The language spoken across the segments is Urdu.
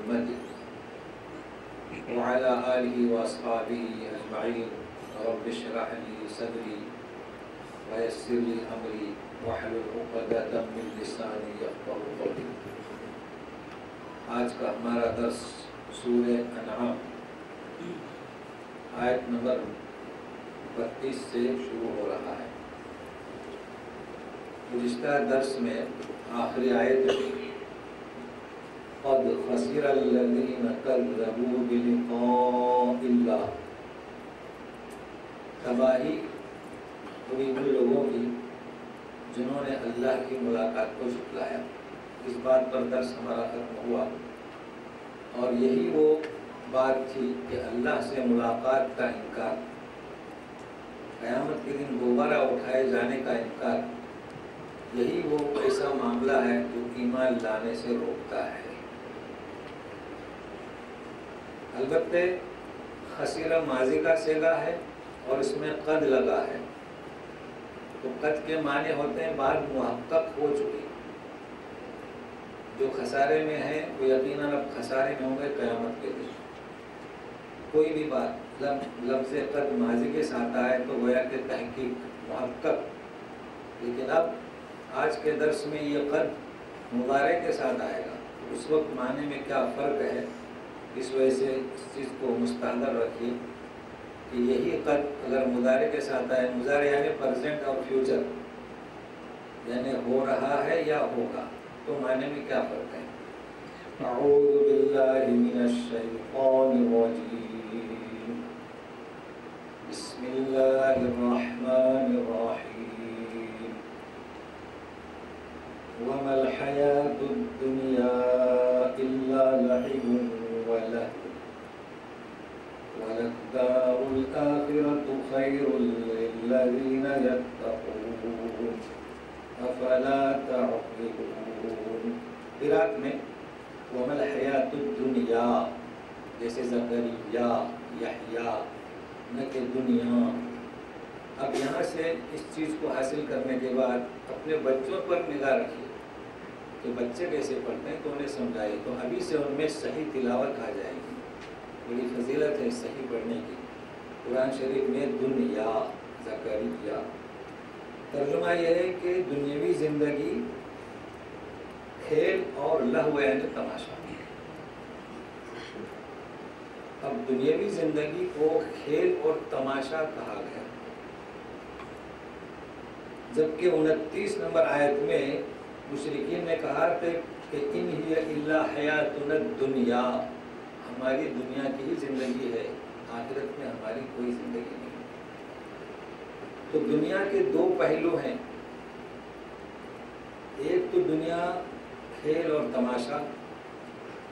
محمد وعلى آله وأصحابه أجمعين رب اشرح لي صدري ويسر لي أمري واحلل عقدة من لساني يفقهوا قولي۔ آج کا ہمارا درس سورہ انعام آیت نمبر 32 سے شروع ہو رہا ہے۔ گزشتہ درس میں آخری آیت قد خسر الذین کذبوا بلقاء اللہ، تباہی ہوئی ان لوگوں کی جنہوں نے اللہ کی ملاقات کو جھٹلایا۔ اس بات پر درس ہمارا ختم ہوا، اور یہی وہ بات تھی کہ اللہ سے ملاقات کا انکار، قیامت کے دن دوبارہ اٹھائے جانے کا انکار، یہی وہ ایسا معاملہ ہے جو ایمان لانے سے روکتا ہے۔ البتہ خسیرہ ماضی کا صیغہ ہے اور اس میں قد لگا ہے، تو قد کے معنی ہوتے ہیں بعد محقق ہو چکی۔ جو خسارے میں ہیں وہ یقیناً اب خسارے میں ہوں گے قیامت کے دن۔ کوئی بھی بات لفظ قد ماضی کے ساتھ آئے تو گویا کہ تحقیق محقق، لیکن اب آج کے درس میں یہ قد مضارع کے ساتھ آئے گا، اس وقت معنی میں کیا فرق ہے، اس وجہ سے اس چیز کو مستحضر رکھیے کہ یہی قد اگر مضارع کے ساتھ آئے، مضارع یعنی پریزنٹ اور فیوچر، یعنی ہو رہا ہے یا ہوگا، تو معنی میں کیا فرق ہے۔ اعوذ باللہ من الشیطان الرجیم، بسم اللہ الرحمن الرحیم، وما الحیاة الدنیا الا لعب ولهو وللدار الآخرة خير للذين يتقون أفلا تعقلون۔ قرأت میں وما الحیاة الدنیا، جیسے زکریا، یحییٰ، نہ کہ دنیا۔ اب یہاں سے اس چیز کو حاصل کرنے کے بعد اپنے بچوں پر نگاہ رکھیے کہ بچے کیسے پڑھتے ہیں تو انہیں سمجھائے، تو ابھی سے ان میں صحیح تلاوت آ جائے گی۔ بڑی فضیلت ہے صحیح پڑھنے کی۔ قرآن شریف میں دنیا، زکریا، ترجمہ یہ ہے کہ دنیاوی زندگی کھیل اور لہو یعنی تماشا۔ اب دنیاوی زندگی کو کھیل اور تماشا کہا گیا، جبکہ 29 نمبر آیت میں مشرکین نے کہا تھا کہ ان ہی الا حیاتنا الدنیا، ہماری دنیا کی ہی زندگی ہے، آخرت میں ہماری کوئی زندگی نہیں۔ تو دنیا کے دو پہلو ہیں، ایک تو دنیا کھیل اور تماشا،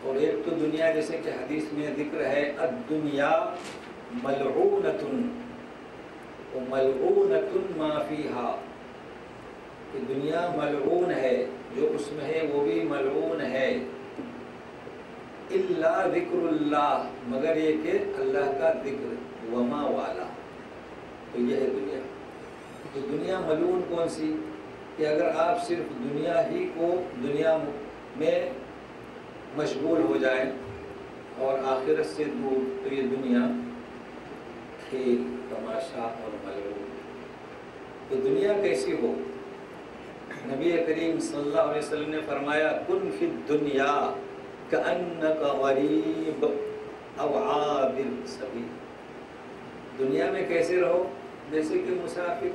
اور ایک تو دنیا جیسے کہ حدیث میں ذکر ہے الدنیا ملعونۃ وملعونۃ ما فیہا، کہ دنیا ملعون ہے، جو اس میں ہے وہ بھی ملعون ہے، الا ذکر اللہ، مگر یہ کہ اللہ کا ذکر، وما والا، تو یہ ہے دنیا۔ تو دنیا ملعون کون سی؟ کہ اگر آپ صرف دنیا ہی کو دنیا میں مشغول ہو جائیں اور آخرت سے دور، تو یہ دنیا کھیل، تماشا اور ملعون۔ تو دنیا کیسی ہو؟ نبی کریم صلی اللہ علیہ وسلم نے فرمایا کن فی الدنیا کأنک غریب او عابر سبیل، دنیا میں کیسے رہو؟ جیسے کہ مسافر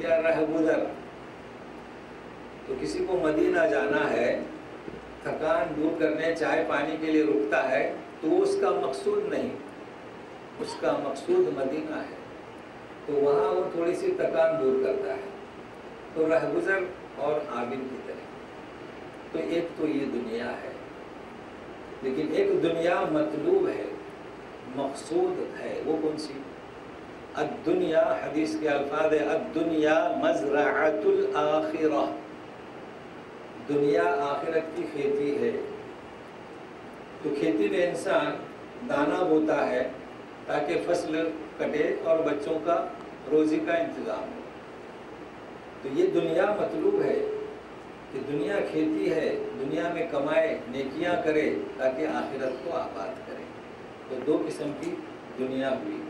یا رہگزر۔ تو کسی کو مدینہ جانا ہے، تھکان دور کرنے چائے پانی کے لیے رکتا ہے، تو وہ اس کا مقصود نہیں، اس کا مقصود مدینہ ہے، تو وہاں وہ تھوڑی سی تھکان دور کرتا ہے، تو رہگزر اور عابد کی طرح۔ تو ایک تو یہ دنیا ہے، لیکن ایک دنیا مطلوب ہے، مقصود ہے، وہ کون سی؟ الدنیا، حدیث کے الفاظ ہے الدنیا مزرعۃ الآخرہ، دنیا آخرت کی کھیتی ہے۔ تو کھیتی میں انسان دانا بوتا ہے تاکہ فصل کٹے اور بچوں کا روزی کا انتظام ہو، تو یہ دنیا مطلوب ہے، کہ دنیا کھیتی ہے، دنیا میں کمائے، نیکیاں کرے تاکہ آخرت کو آباد کرے۔ تو دو قسم کی دنیا ہوئی،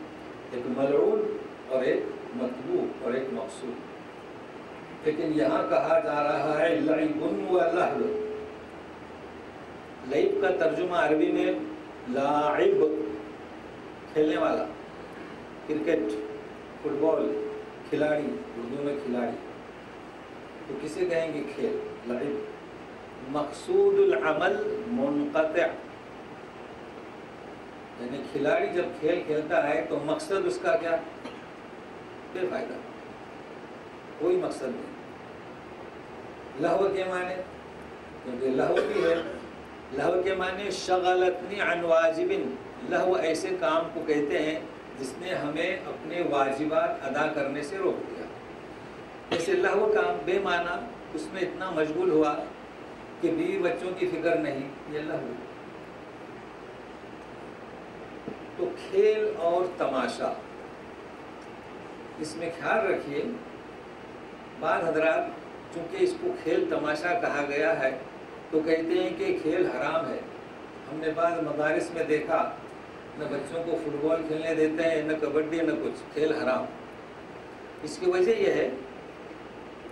ایک ملعون اور ایک مطلوب اور ایک مقصود۔ لیکن یہاں کہا جا رہا ہے لعب و لہو۔ لعب کا ترجمہ عربی میں لاعب، کھیلنے والا، کرکٹ، فٹ بال، کھلاڑی، اردو میں کھلاڑی، تو کسے کہیں گے کھیل، لعب۔ مقصود العمل منقطع، یعنی کھلاڑی جب کھیل کھیلتا ہے تو مقصد اس کا کیا؟ بے فائدہ، کوئی مقصد نہیں۔ لہو کے معنی، کیونکہ لہو بھی ہے، لہو کے معنی شغلتنی عن واجب، لہو ایسے کام کو کہتے ہیں جس نے ہمیں اپنے واجبات ادا کرنے سے روک دیا۔ جیسے لہو کام بے معنی، اس میں اتنا مشغول ہوا کہ بیوی بچوں کی فکر نہیں، یہ لہو۔ تو کھیل اور تماشا، اس میں خیال رکھیے، بعض حضرات چونکہ اس کو کھیل تماشا کہا گیا ہے تو کہتے ہیں کہ کھیل حرام ہے۔ ہم نے بعض مدارس میں دیکھا نہ بچوں کو فٹ بال کھیلنے دیتے ہیں، نہ کبڈی، نہ کچھ، کھیل حرام۔ اس کی وجہ یہ ہے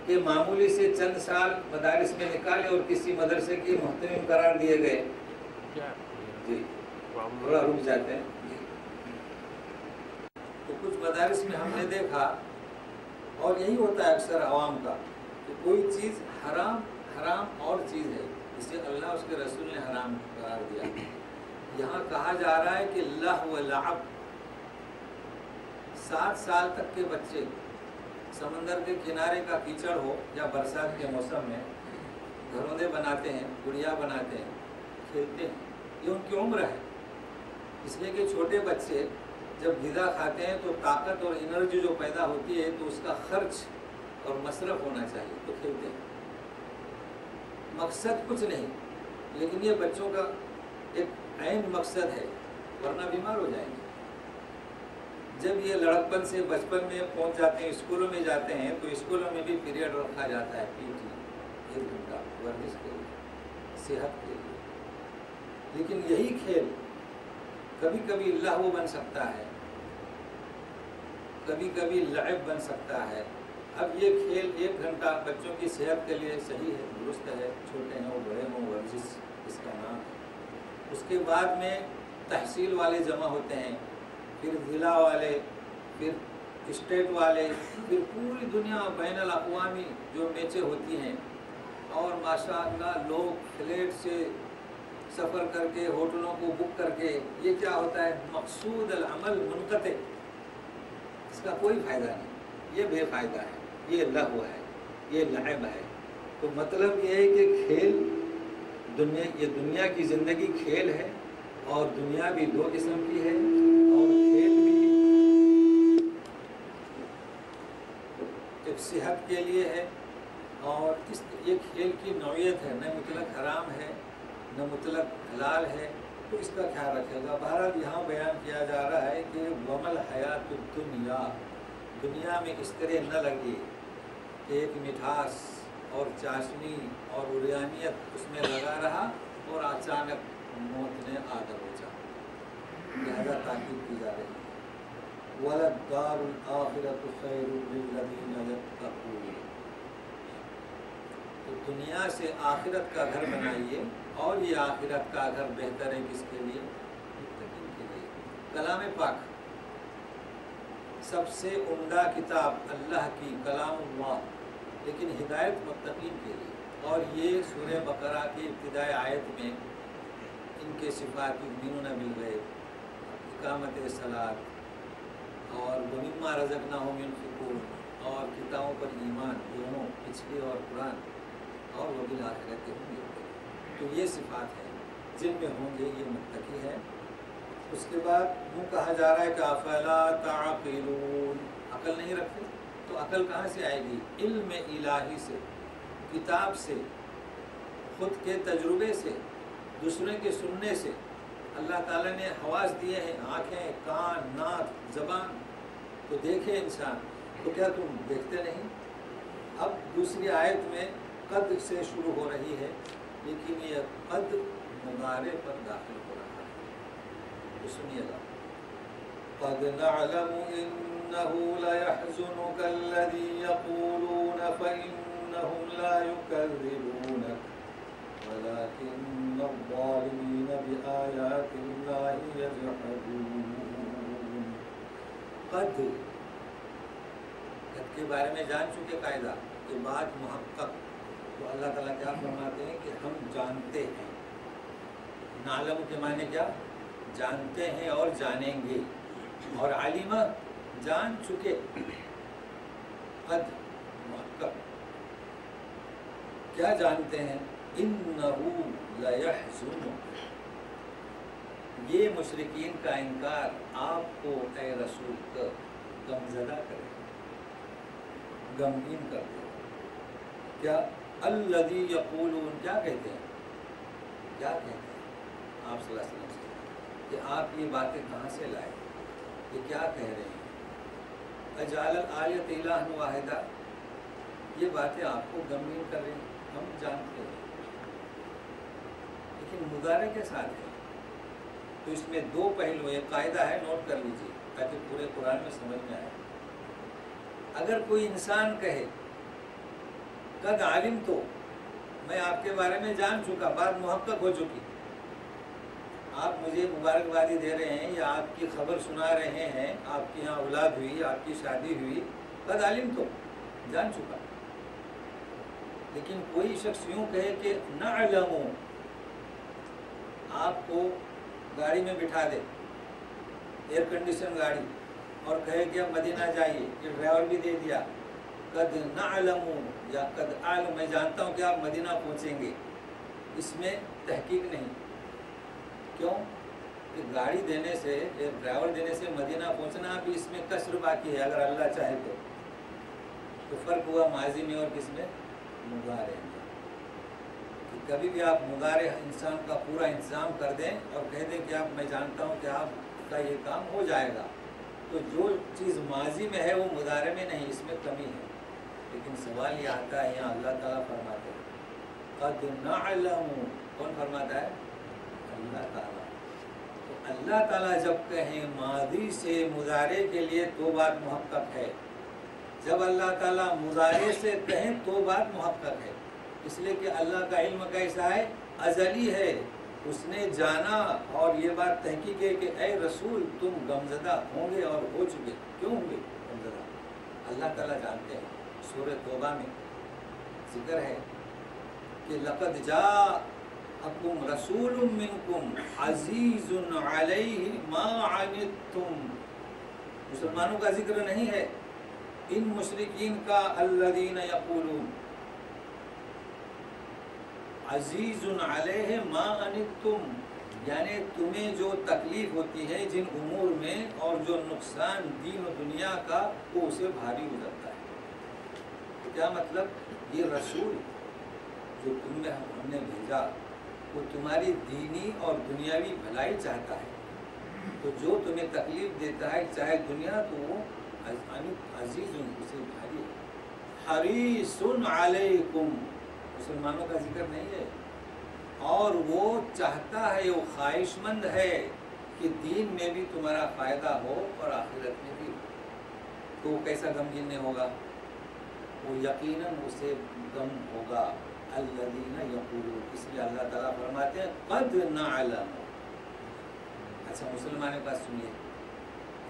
کہ معمولی سے چند سال مدارس میں نکالے اور کسی مدرسے کی محترم قرار دیے گئے، جی تھوڑا رک جاتے ہیں جی۔ تو کچھ مدارس میں ہم نے دیکھا، اور یہی ہوتا ہے اکثر عوام کا، کہ کوئی چیز حرام حرام اور چیز ہے جسے اللہ اس کے رسول نے حرام قرار دیا۔ یہاں کہا جا رہا ہے کہ لہو و لعب، 7 سال تک کے بچے سمندر کے کنارے کا کیچڑ ہو یا برسات کے موسم میں گھروندے بناتے ہیں، گڑیا بناتے ہیں، کھیلتے ہیں، یہ ان کی عمر ہے۔ اس لیے کہ چھوٹے بچے جب غذا کھاتے ہیں تو طاقت اور انرجی جو پیدا ہوتی ہے تو اس کا خرچ اور مصرف ہونا چاہیے، تو کھیلتے ہیں۔ مقصد کچھ نہیں، لیکن یہ بچوں کا ایک عین مقصد ہے، ورنہ بیمار ہو جائیں گے۔ جب یہ لڑکپن سے بچپن میں پہنچ جاتے ہیں، اسکولوں میں جاتے ہیں، تو اسکولوں میں بھی پیریڈ رکھا جاتا ہے، پی ٹی، 1 گھنٹہ ورزش کے لیے، صحت کے لیے۔ لیکن یہی کھیل کبھی کبھی لہو بن سکتا ہے، کبھی کبھی لعب بن سکتا ہے۔ اب یہ کھیل 1 گھنٹہ بچوں کی صحت کے لیے صحیح ہے، درست ہے، چھوٹے ہوں بڑے ہوں، ورزش اس کا نام۔ اس کے بعد میں تحصیل والے جمع ہوتے ہیں، پھر ضلع والے، پھر اسٹیٹ والے، پھر پوری دنیا بین الاقوامی جو میچیں ہوتی ہیں، اور ماشاءاللہ لوگ فلیٹ سے سفر کر کے، ہوٹلوں کو بک کر کے، یہ کیا ہوتا ہے؟ مقصود العمل منقطع، اس کا کوئی فائدہ نہیں، یہ بے فائدہ ہے، یہ لہو ہے، یہ لعب ہے۔ تو مطلب یہ ہے کہ کھیل یہ دنیا کی زندگی کھیل ہے، اور دنیا بھی 2 قسم کی ہے، اور کھیل بھی ایک صحت کے لیے ہے، اور یہ کھیل کی نوعیت ہے، نہ مطلق حرام ہے نہ مطلق حلال ہے، تو اس کا خیال رکھے گا۔ بہرحال یہاں بیان کیا جا رہا ہے کہ ومل حیات الدنیا، دنیا میں اس طرح نہ لگے کہ ایک مٹھاس اور چاشنی اور عریانیت اس میں لگا رہا اور اچانک موت نے آدھا بچا، لہذا تاکید کی جا رہی ہے۔ وَلَلدَّارُ الْآخِرَةُ خَيْرٌ لِّلَّذِينَ يَتَّقُونَ، تو دنیا سے آخرت کا گھر بنائیے، اور یہ آخرت کا گھر بہتر ہے کس کے لیے؟ متقین کے لیے۔ کلام پاک سب سے عمدہ کتاب اللہ کی، کلام اللہ، لیکن ہدایت متقین کے لیے۔ اور یہ سورہ بقرہ کی ابتدائی آیت میں ان کے صفات یؤمنون بالغیب، اقامت صلاۃ، اور ومما رزقناہم ينفقون، اور کتابوں پر ایمان، دونوں پچھلی اور قرآن، اور وبالآخرۃ هم یوقنون، تو یہ صفات ہیں جن میں ہوں گے یہ متقی ہے۔ اس کے بعد یوں کہا جا رہا ہے کہ افلا تعقلون، عقل نہیں رکھتے، تو عقل کہاں سے آئے گی؟ علم الہی سے، کتاب سے، خود کے تجربے سے، دوسرے کے سننے سے۔ اللہ تعالیٰ نے حواس دیے ہیں، آنکھیں، کان، ناک، زبان، تو دیکھے انسان، تو کیا تم دیکھتے نہیں؟ اب دوسری آیت میں قد سے شروع ہو رہی ہے، لیکن یہ قد مضارع پر داخل ہو رہا ہے. تو سنیے گا، قد نعلم انه ليحزنك الذي يقولون فانهم لا يكذبونك ولكن الظالمين بآيات الله يجحدون. قد کے بارے میں جان چکے قاعدہ کہ بات محقق. تو اللہ تعالیٰ کیا فرماتے ہیں کہ ہم جانتے ہیں. نعلم کے معنی کیا؟ جانتے ہیں اور جانیں گے. اور عالمہ جان چکے. قد محقق کیا جانتے ہیں؟ انہو لیحزنک، یہ مشرکین کا انکار آپ کو اے رسول کا غمزدہ کرے، غمگین کر دے. کیا؟ الذی یقولون، کیا کہتے ہیں؟ کیا کہتے ہیں آپ صلی اللہ علیہ وسلم سے کہ آپ یہ باتیں کہاں سے لائے؟ یہ کیا کہہ رہے ہیں؟ اجعل الآلیۃ الہا واحدہ، یہ باتیں آپ کو غمگین کر رہی ہیں. ہم جانتے ہیں، لیکن مضارع کے ساتھ ہے. تو اس میں دو پہلو، ایک قاعدہ ہے، نوٹ کر لیجیے تاکہ پورے قرآن میں سمجھ میں آئے. اگر کوئی انسان کہے قد عالم، تو میں آپ کے بارے میں جان چکا، بات محقق ہو چکی، آپ مجھے مبارکبادی دے رہے ہیں یا آپ کی خبر سنا رہے ہیں، آپ کی یہاں اولاد ہوئی، آپ کی شادی ہوئی، قد عالم تو جان چکا. لیکن کوئی شخص یوں کہے کہ نعلم، آپ کو گاڑی میں بٹھا دے، ایئر کنڈیشن گاڑی، اور کہے کہ اب مدینہ جائیے، یہ ڈرائیور بھی دے دیا، قد نعلم یا قد عالم، میں جانتا ہوں کہ آپ مدینہ پہنچیں گے. اس میں تحقیق نہیں. کیوں؟ کہ گاڑی دینے سے، ایک ڈرائیور دینے سے مدینہ پہنچنا بھی اس میں کسر باقی ہے، اگر اللہ چاہے تو فرق ہوا ماضی میں اور کس میں؟ مضارع میں. کہ کبھی بھی آپ مضارع انسان کا پورا انتظام کر دیں اور کہہ دیں کہ آپ، میں جانتا ہوں کہ آپ کا یہ کام ہو جائے گا، تو جو چیز ماضی میں ہے وہ مضارع میں نہیں، اس میں کمی ہے. لیکن سوال یہ آتا ہے، یہاں اللہ تعالیٰ فرماتے ہیں قد نعلم، کون فرماتا ہے؟ اللہ تعالیٰ. تو اللہ تعالیٰ جب کہیں ماضی سے مضارع کے لیے تو بات محقق ہے، جب اللہ تعالیٰ مضارع سے کہیں تو بات محقق ہے. اس لیے کہ اللہ کا علم کیسا ہے؟ ازلی ہے. اس نے جانا اور یہ بات تحقیق ہے کہ اے رسول تم غمزدہ ہوں گے اور ہو چکے. کیوں ہوں گے غمزدہ؟ اللہ تعالیٰ جانتے ہیں. سورہ توبہ میں ذکر ہے کہ لقد جاءکم رسول منکم عزیز علیہ ما عنتم. مسلمانوں کا ذکر نہیں ہے، ان مشرکین کا. الذین یقولون عزیز علیہ ما عنتم، یعنی تمہیں جو تکلیف ہوتی ہے جن امور میں اور جو نقصان دین و دنیا کا، وہ اسے بھاری گزرتا ہے. تو کیا مطلب؟ یہ رسول جو تم میں ہم نے بھیجا وہ تمہاری دینی اور دنیاوی بھلائی چاہتا ہے. تو جو تمہیں تکلیف دیتا ہے چاہے دنیا، تو وہ عزیز اسے بھاری ہے. حریص علیکم، مسلمانوں کا ذکر نہیں ہے. اور وہ چاہتا ہے، وہ خواہش مند ہے کہ دین میں بھی تمہارا فائدہ ہو اور آخرت میں بھی. تو وہ کیسا غمگین نہیں ہوگا؟ وہ یقیناً اسے غم ہوگا. الذین یقولون، اس لیے اللہ تعالیٰ فرماتے ہیں قد نعلم. اچھا مسلمانوں کا سنیے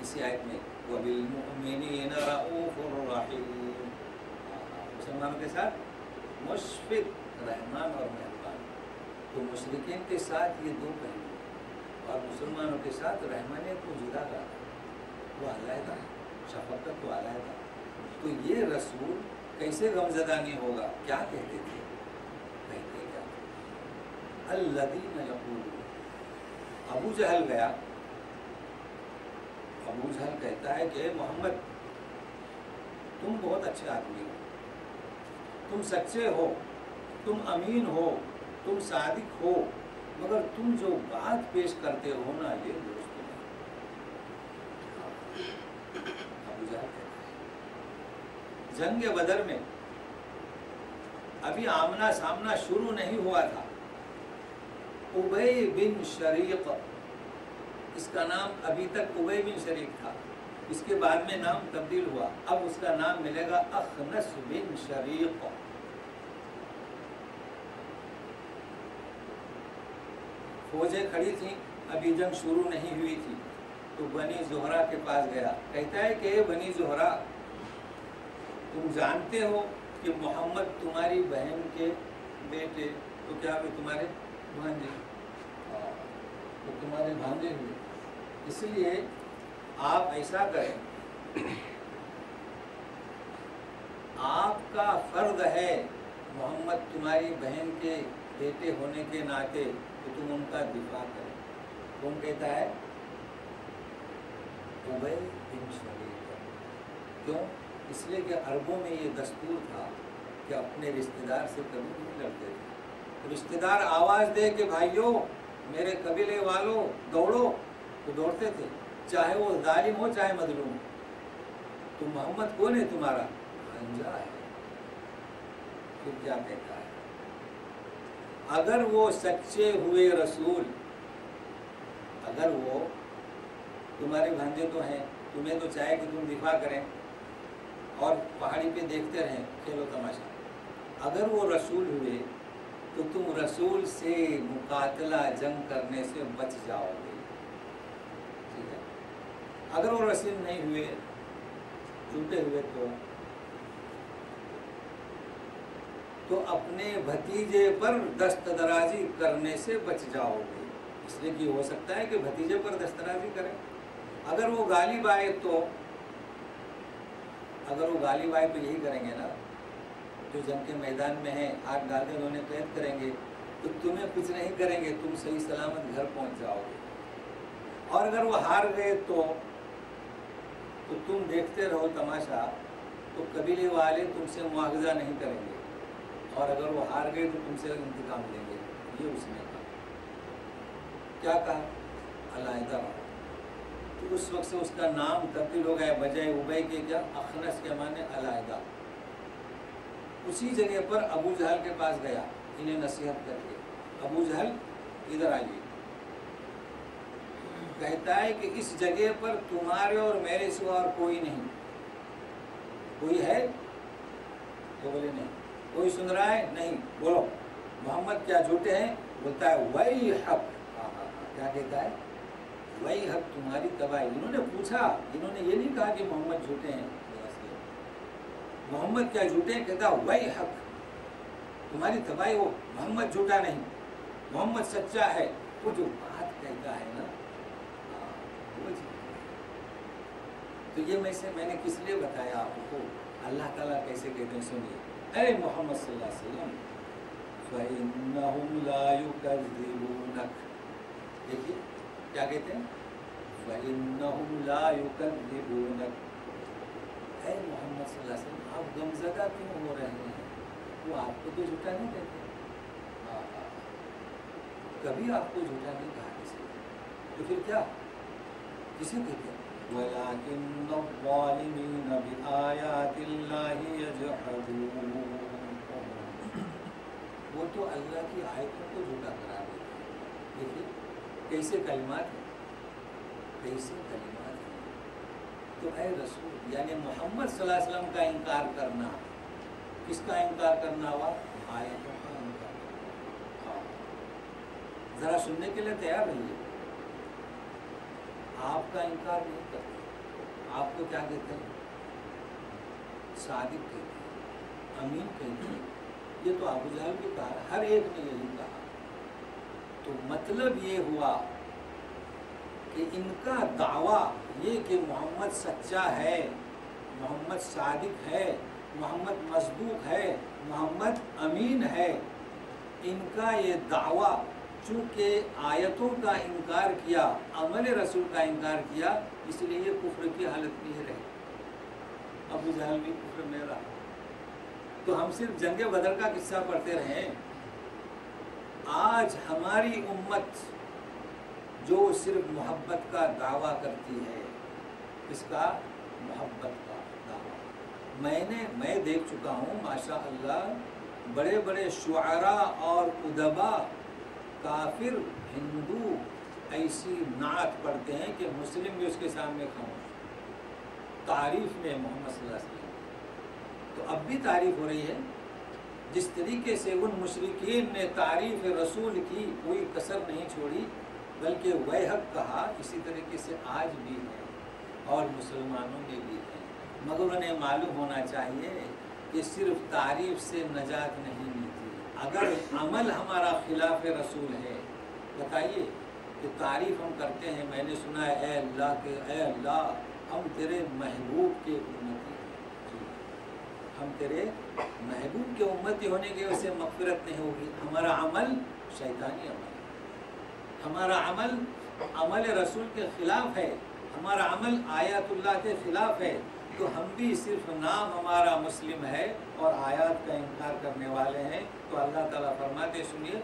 اسی آیت میں وَبِالْمُؤْمِنِينَ رَءُوفٌ رَحِيمٌ، مسلمانوں کے ساتھ مشفق، رحمان اور مہربان. تو مشرکین کے ساتھ یہ دو پہلو، اور مسلمانوں کے ساتھ رحمانیت کو جدا کر وہ علیحدہ ہے، شفقت کو علیحدہ. تو یہ رسول کیسے غمزدہ نہیں ہوگا؟ کیا کہتے تھے؟ کہتے کیا؟ الذین یقولون. ابو جہل گیا، ابو جہل کہتا ہے کہ محمد تم بہت اچھے آدمی ہو، تم سچے ہو، تم امین ہو، تم صادق ہو، مگر تم جو بات پیش کرتے ہو نا یہ درست نہیں. ابو جہل کہتا ہے. جنگ بدر میں ابھی آمنا سامنا شروع نہیں ہوا تھا. ابی بن شریق، اس کا نام ابھی تک ابی بن شریق تھا، اس کے بعد میں نام تبدیل ہوا، اب اس کا نام ملے گا اخنس بن شریق. فوجیں کھڑی تھیں، ابھی جنگ شروع نہیں ہوئی تھی، تو بنی زہرہ کے پاس گیا. کہتا ہے کہ بنی زہرہ، تم جانتے ہو کہ محمد تمہاری بہن کے بیٹے، تو کیا وہ تمہارے بھانجے، وہ تمہارے بھانجے ہوئے، اس لیے آپ ایسا کریں، آپ کا فرض ہے محمد تمہاری بہن کے بیٹے ہونے کے ناطے کہ تم ان کا دفاع کریں. کون کہتا ہے؟ ابی بن شریق. کیوں؟ اس لیے کہ عربوں میں یہ دستور تھا کہ اپنے رشتہ دار سے کبھی نہیں لڑتے تھے. رشتہ دار آواز دے کہ بھائیو میرے قبیلے والوں دوڑو، تو دوڑتے تھے، چاہے وہ ظالم ہو چاہے مظلوم ہو. تو محمد کون ہے؟ تمہارا بھانجا ہے. پھر کیا کہتا ہے؟ اگر وہ سچے ہوئے رسول، اگر وہ تمہارے بھانجے تو ہیں، تمہیں تو چاہے کہ تم دفاع کریں اور پہاڑی پہ دیکھتے رہیں کھیل و تماشا، اگر وہ رسول ہوئے تو تم رسول سے مقاتلہ جنگ کرنے سے بچ جاؤ گے. ٹھیک ہے؟ اگر وہ رسول نہیں ہوئے، جھوٹے ہوئے، تو اپنے بھتیجے پر دست درازی کرنے سے بچ جاؤ گے. اس لیے کہ ہو سکتا ہے کہ بھتیجے پر دست درازی کریں. اگر وہ غالب آئے تو، اگر وہ غالب آئے تو یہی کریں گے نا، جو جنگ کے میدان میں ہیں، ہاتھ ڈال کے انہیں قید کریں گے، تو تمہیں کچھ نہیں کریں گے، تم صحیح سلامت گھر پہنچ جاؤ گے. اور اگر وہ ہار گئے تو تم دیکھتے رہو تماشا، تو قبیلے والے تم سے مواخذہ نہیں کریں گے، اور اگر وہ ہار گئے تو تم سے انتقام لیں گے. یہ اس نے کہا. کیا کہا؟ علیحدہ. تو اس وقت سے اس کا نام تبدیل ہو گیا، بجائے ابی کے کیا؟ اخنس کے معنی علیحدہ. اسی جگہ پر ابو جہل کے پاس گیا انہیں نصیحت کر کے. ابو جہل ادھر آئیے. کہتا ہے کہ اس جگہ پر تمہارے اور میرے سوا اور کوئی نہیں. کوئی ہے؟ تو بولے نہیں. کوئی سن رہا ہے؟ نہیں. بولو محمد کیا جھوٹے ہیں؟ بولتا ہے وہی حق. کیا کہتا ہے؟ وہی حق، تمہاری تباہی. انہوں نے پوچھا، انہوں نے یہ نہیں کہا کہ محمد جھوٹے ہیں. محمد کیا جھوٹے ہیں؟ کہتا وہی حق، تمہاری تباہی ہو. محمد جھوٹا نہیں، محمد سچا ہے. وہ جو بات کہتا ہے نا، تو یہ میں نے کس لیے بتایا آپ کو؟ اللہ تعالیٰ کیسے کہتے ہیں سنیے. اے محمد صلی اللہ علیہ وسلم، فَإِنَّهُمْ لَا يُكَذِّبُونَكَ. دیکھیے کیا کہتے ہیں؟ فَإِنَّهُمْ لَا يُكَذِّبُونَكَ. اے محمد صلی اللہ علیہ وسلم، آپ غمزدہ کیوں ہو رہے ہیں؟ وہ آپ کو تو جھوٹا نہیں کہتے، کبھی آپ کو جھوٹا نہیں کہا کسی نے. تو پھر کیا کسے کہتے ہیں؟ وَلَكِنَّ الظَّالِمِينَ بِآيَاتِ اللَّهِ يَجْحَدُونَ. وہ تو اللہ کی آیتوں کو جھوٹا قرار دیتے ہیں. دیکھیے کیسے کلمات ہیں، کیسے کلمات ہیں. تو اے رسول، یعنی محمد صلی اللہ علیہ وسلم کا انکار کرنا، کس کا انکار کرنا ہوا؟ آیتوں کا انکار کرنا. ذرا سننے کے لیے تیار رہیے. آپ کا انکار نہیں کرتے. آپ کو کیا کہتے ہیں؟ صادق کہتے ہیں، امین کہتے ہیں. یہ تو ابو جہل بھی کہا، ہر ایک نے یہی کہا. تو مطلب یہ ہوا کہ ان کا دعویٰ یہ کہ محمد سچا ہے، محمد صادق ہے، محمد مصدوق ہے، محمد امین ہے، ان کا یہ دعویٰ چونکہ آیتوں کا انکار کیا، عمل رسول کا انکار کیا، اس لیے یہ کفر کی حالت میں رہے. ابو جہل بھی کفر میں رہا. تو ہم صرف جنگ بدر کا قصہ پڑھتے رہیں. آج ہماری امت جو صرف محبت کا دعویٰ کرتی ہے، اس کا محبت کا دعویٰ. میں دیکھ چکا ہوں ماشاء اللہ بڑے بڑے شعراء اور ادبا کافر ہندو ایسی نعت پڑھتے ہیں کہ مسلم بھی اس کے سامنے خاموش، تعریف میں محمد صلی اللہ علیہ وسلم۔ تو اب بھی تعریف ہو رہی ہے، جس طریقے سے ان مشرکین نے تعریف رسول کی کوئی کسر نہیں چھوڑی بلکہ ویحق کہا، اسی طریقے سے آج بھی ہے اور مسلمانوں میں بھی ہے، مگر انہیں معلوم ہونا چاہیے کہ صرف تعریف سے نجات نہیں ملتی، اگر عمل ہمارا خلاف رسول ہے، بتائیے کہ تعریف ہم کرتے ہیں، میں نے سنا ہے اے اللہ کے اے اللہ ہم تیرے محبوب کے امتی ہیں، ہم تیرے محبوب کے امتی ہونے کی وجہ سے مغفرت نہیں ہوگی، ہمارا عمل شیطانی عمل ہے، ہمارا عمل عمل رسول کے خلاف ہے، ہمارا عمل آیات اللہ کے خلاف ہے، تو ہم بھی صرف نام ہمارا مسلم ہے اور آیات کا انکار کرنے والے ہیں، تو اللہ تعالیٰ فرماتے سنیے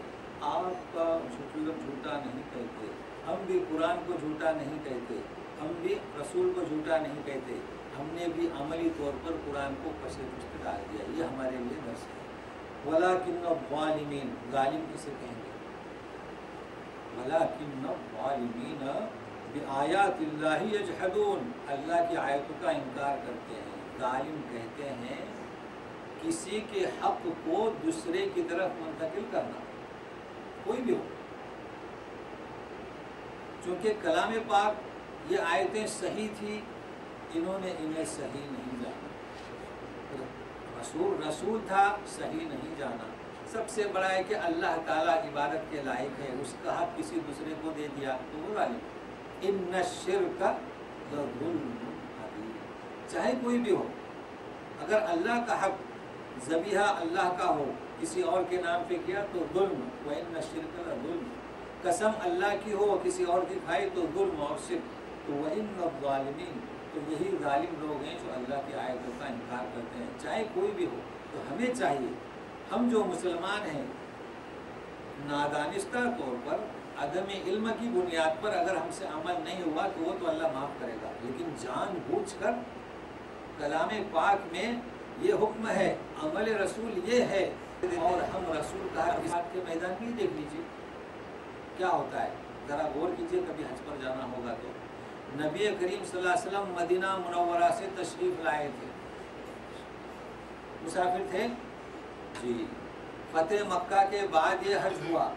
آپ کا جھوٹا نہیں کہتے، ہم بھی قرآن کو جھوٹا نہیں کہتے، ہم بھی رسول کو جھوٹا نہیں کہتے، ہم نے بھی عملی طور پر قرآن کو پس پشت ڈال دیا، یہ ہمارے لیے درس ہے۔ وَلَٰكِنَّ الظَّالِمِينَ، ظالم کسے کہیں گے؟ وَلَٰكِنَّ الظَّالِمِينَ بِآیاتِ اللہِ یجحدون، اللہ کی آیتوں کا انکار کرتے ہیں۔ ظالم کہتے ہیں کسی کے حق کو دوسرے کی طرف منتقل کرنا، کوئی بھی ہو، چونکہ کلام پاک یہ آیتیں صحیح تھی، انہوں نے انہیں صحیح نہیں جانا، رسول تھا صحیح نہیں جانا۔ سب سے بڑا ہے کہ اللہ تعالیٰ عبادت کے لائق ہے، اس کا حق کسی دوسرے کو دے دیا تو وہ ظالم۔ ان الشرک لظلم عظیم، چاہے کوئی بھی ہو، اگر اللہ کا حق ذبیحہ اللہ کا ہو کسی اور کے نام پہ کیا تو ظلم، وَإِنَّ الشِّرْكَ لَظُلْمٌ، قسم اللہ کی ہو کسی اور کی کھائی تو ظلم اور شرک، تو وَإِنَّ الظَّالِمِينَ، تو یہی ظالم لوگ ہیں جو اللہ کی آیتوں کا انکار کرتے ہیں، چاہے کوئی بھی ہو۔ تو ہمیں چاہیے، ہم جو مسلمان ہیں، نادانستہ طور پر عدم علم کی بنیاد پر اگر ہم سے عمل نہیں ہوا تو وہ تو اللہ معاف کرے گا، لیکن جان بوجھ کر کلام پاک میں یہ حکم ہے، عمل رسول یہ ہے، اور ہم رسول کا حق کے میدان بھی دیکھ لیجیے کیا ہوتا ہے، ذرا غور کیجیے، کبھی حج پر جانا ہوگا تو نبی کریم صلی اللہ علیہ وسلم مدینہ منورہ سے تشریف لائے تھے، مسافر تھے جی، فتح مکہ کے بعد یہ حج ہوا،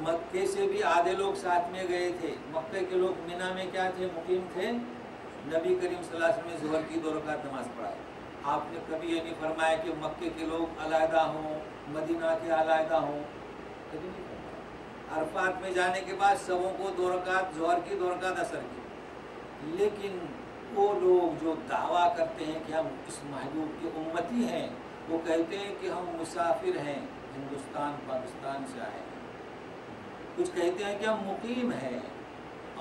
مکے سے بھی آدھے لوگ ساتھ میں گئے تھے، مکے کے لوگ مینا میں کیا تھے، مقیم تھے، نبی کریم صلی اللہ علیہ وسلم نے ظہر کی 2 رکعت نماز پڑھائی۔ آپ نے کبھی یہ نہیں فرمایا کہ مکے کے لوگ علیحدہ ہوں، مدینہ کے علیحدہ ہوں، کبھی نہیں فرمایا۔ عرفات میں جانے کے بعد سبوں کو 2 رکعت ظہر کی 2 رکعت عصر کی، لیکن وہ لوگ جو دعویٰ کرتے ہیں کہ ہم اس محبوب کے امتی ہیں، وہ کہتے ہیں کہ ہم مسافر ہیں، ہندوستان پاکستان سے آئے ہیں، کچھ کہتے ہیں کہ ہم مقیم ہیں،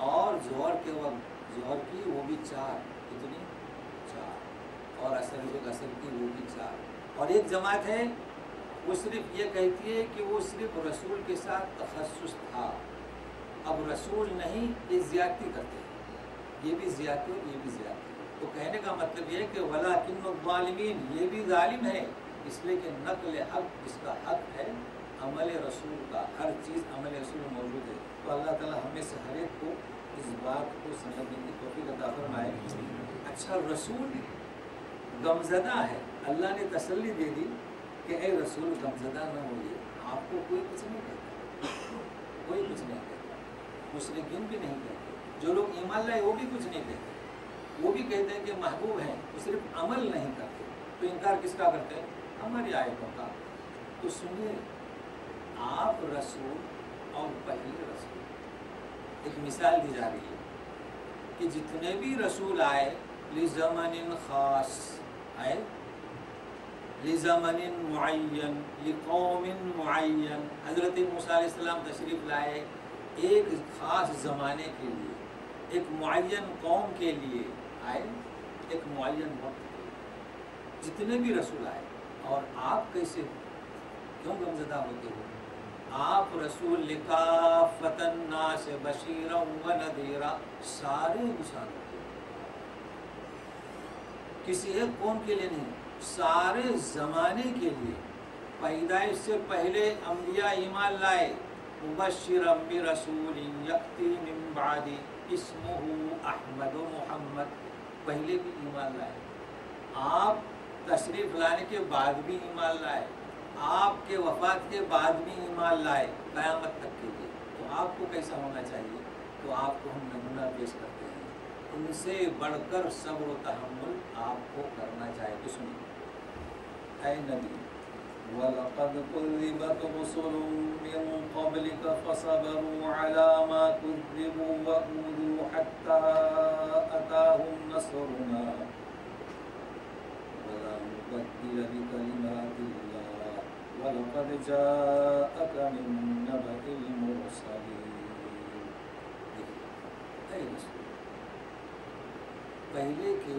اور ظہر کے وقت ظہر کی وہ بھی 4، کتنی 4، اور عصر کی وہ بھی 4، اور ایک جماعت ہے وہ صرف یہ کہتی ہے کہ وہ صرف رسول کے ساتھ تخصص تھا، اب رسول نہیں، یہ زیادتی کرتے ہیں، یہ بھی زیادتی اور یہ بھی زیادتی۔ تو کہنے کا مطلب یہ ہے کہ وَلَٰكِنَّ الظَّالِمِينَ، یہ بھی ظالم ہے، اس لیے کہ نقل حق جس کا حق ہے عمل رسول کا، ہر چیز عمل رسول میں موجود ہے۔ تو اللہ تعالیٰ ہمیں سے ہر ایک کو اس بات کو سمجھنے کی توفیق عطا فرمائے۔ اچھا، رسول غمزدہ ہے، اللہ نے تسلی دے دی کہ اے رسول غمزدہ نہ ہوئے، آپ کو کوئی کچھ نہیں کہتا، کوئی کچھ نہیں کہتا، مشرکین بھی نہیں کہتے، جو لوگ ایمان لائے وہ بھی کچھ نہیں کہتے، وہ بھی کہتے ہیں کہ محبوب ہیں، وہ صرف عمل نہیں کرتے، تو انکار کس کا کرتے ہیں؟ ہماری آیتوں کا۔ تو سنیے، آپ رسول اور پہلے رسول، ایک مثال دی جا رہی ہے کہ جتنے بھی رسول آئے لزمن خاص آئے، لزمن معین، لقوم معین، حضرت موسیٰ علیہ السلام تشریف لائے ایک خاص زمانے کے لیے، ایک معین قوم کے لیے آئے، ایک معین وقت کے لیے، جتنے بھی رسول آئے۔ اور آپ کیسے کیوں غمزدہ ہوتے ہو؟ آپ رسول لکافۃ الناس بشیرا و نذیرا، سارے انسانوں کے لیے، کسی ایک قوم کے لیے نہیں، سارے زمانے کے لیے پیدائش سے پہلے انبیاء ایمان لائے. مبشرا برسول یأتی من بعدی اسمہ احمد و محمد، پہلے بھی ایمان لائے. آپ تشریف لانے کے بعد بھی ایمان لائے، آپ کے وفات کے بعد بھی ایمان لائے قیامت تک کے لیے. تو آپ کو کیسا ہونا چاہیے؟ تو آپ کو ہم نمونہ پیش کرتے ہیں، ان سے بڑھ کر صبر و تحمل آپ کو کرنا چاہیے. تو سنیے اے نبی، وَلَقَدْ كُذِّبَتْ رُسُلٌ مِّن قَبْلِكَ فَصَبَرُوا عَلَىٰ مَا كُذِّبُوا وَأُوذُوا حَتَّىٰ أَتَاهُمْ نَصْرُنَا وَلَا مُبَدِّلَ لِكَلِمَاتِ اللَّهِ وَلَقَدْ جَاءَكَ مِن نَّبَإِ الْمُرْسَلِينَ. اے رسول، پہلے کے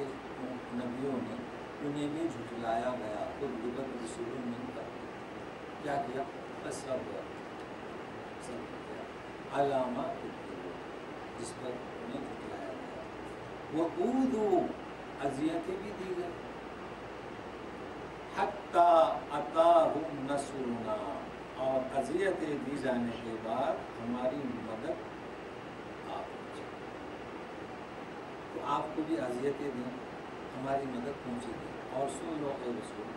نبیوں نے انہیں بھی جھٹلایا گیا. تو لبت رسول من قبل کیا کیا؟ صبر علامہ جس پر انہیں جھٹلایا گیا. وَأُوذُوا اذیتیں بھی دی گئی. حَتَّىٰ أَتَاهُمْ نَصْرُنَا، اور اذیتیں دی جانے کے بعد ہماری مدد آ پہنچی. تو آپ کو بھی اذیتیں دیں، ہماری مدد پہنچے گی. اور سن لو اے رسول،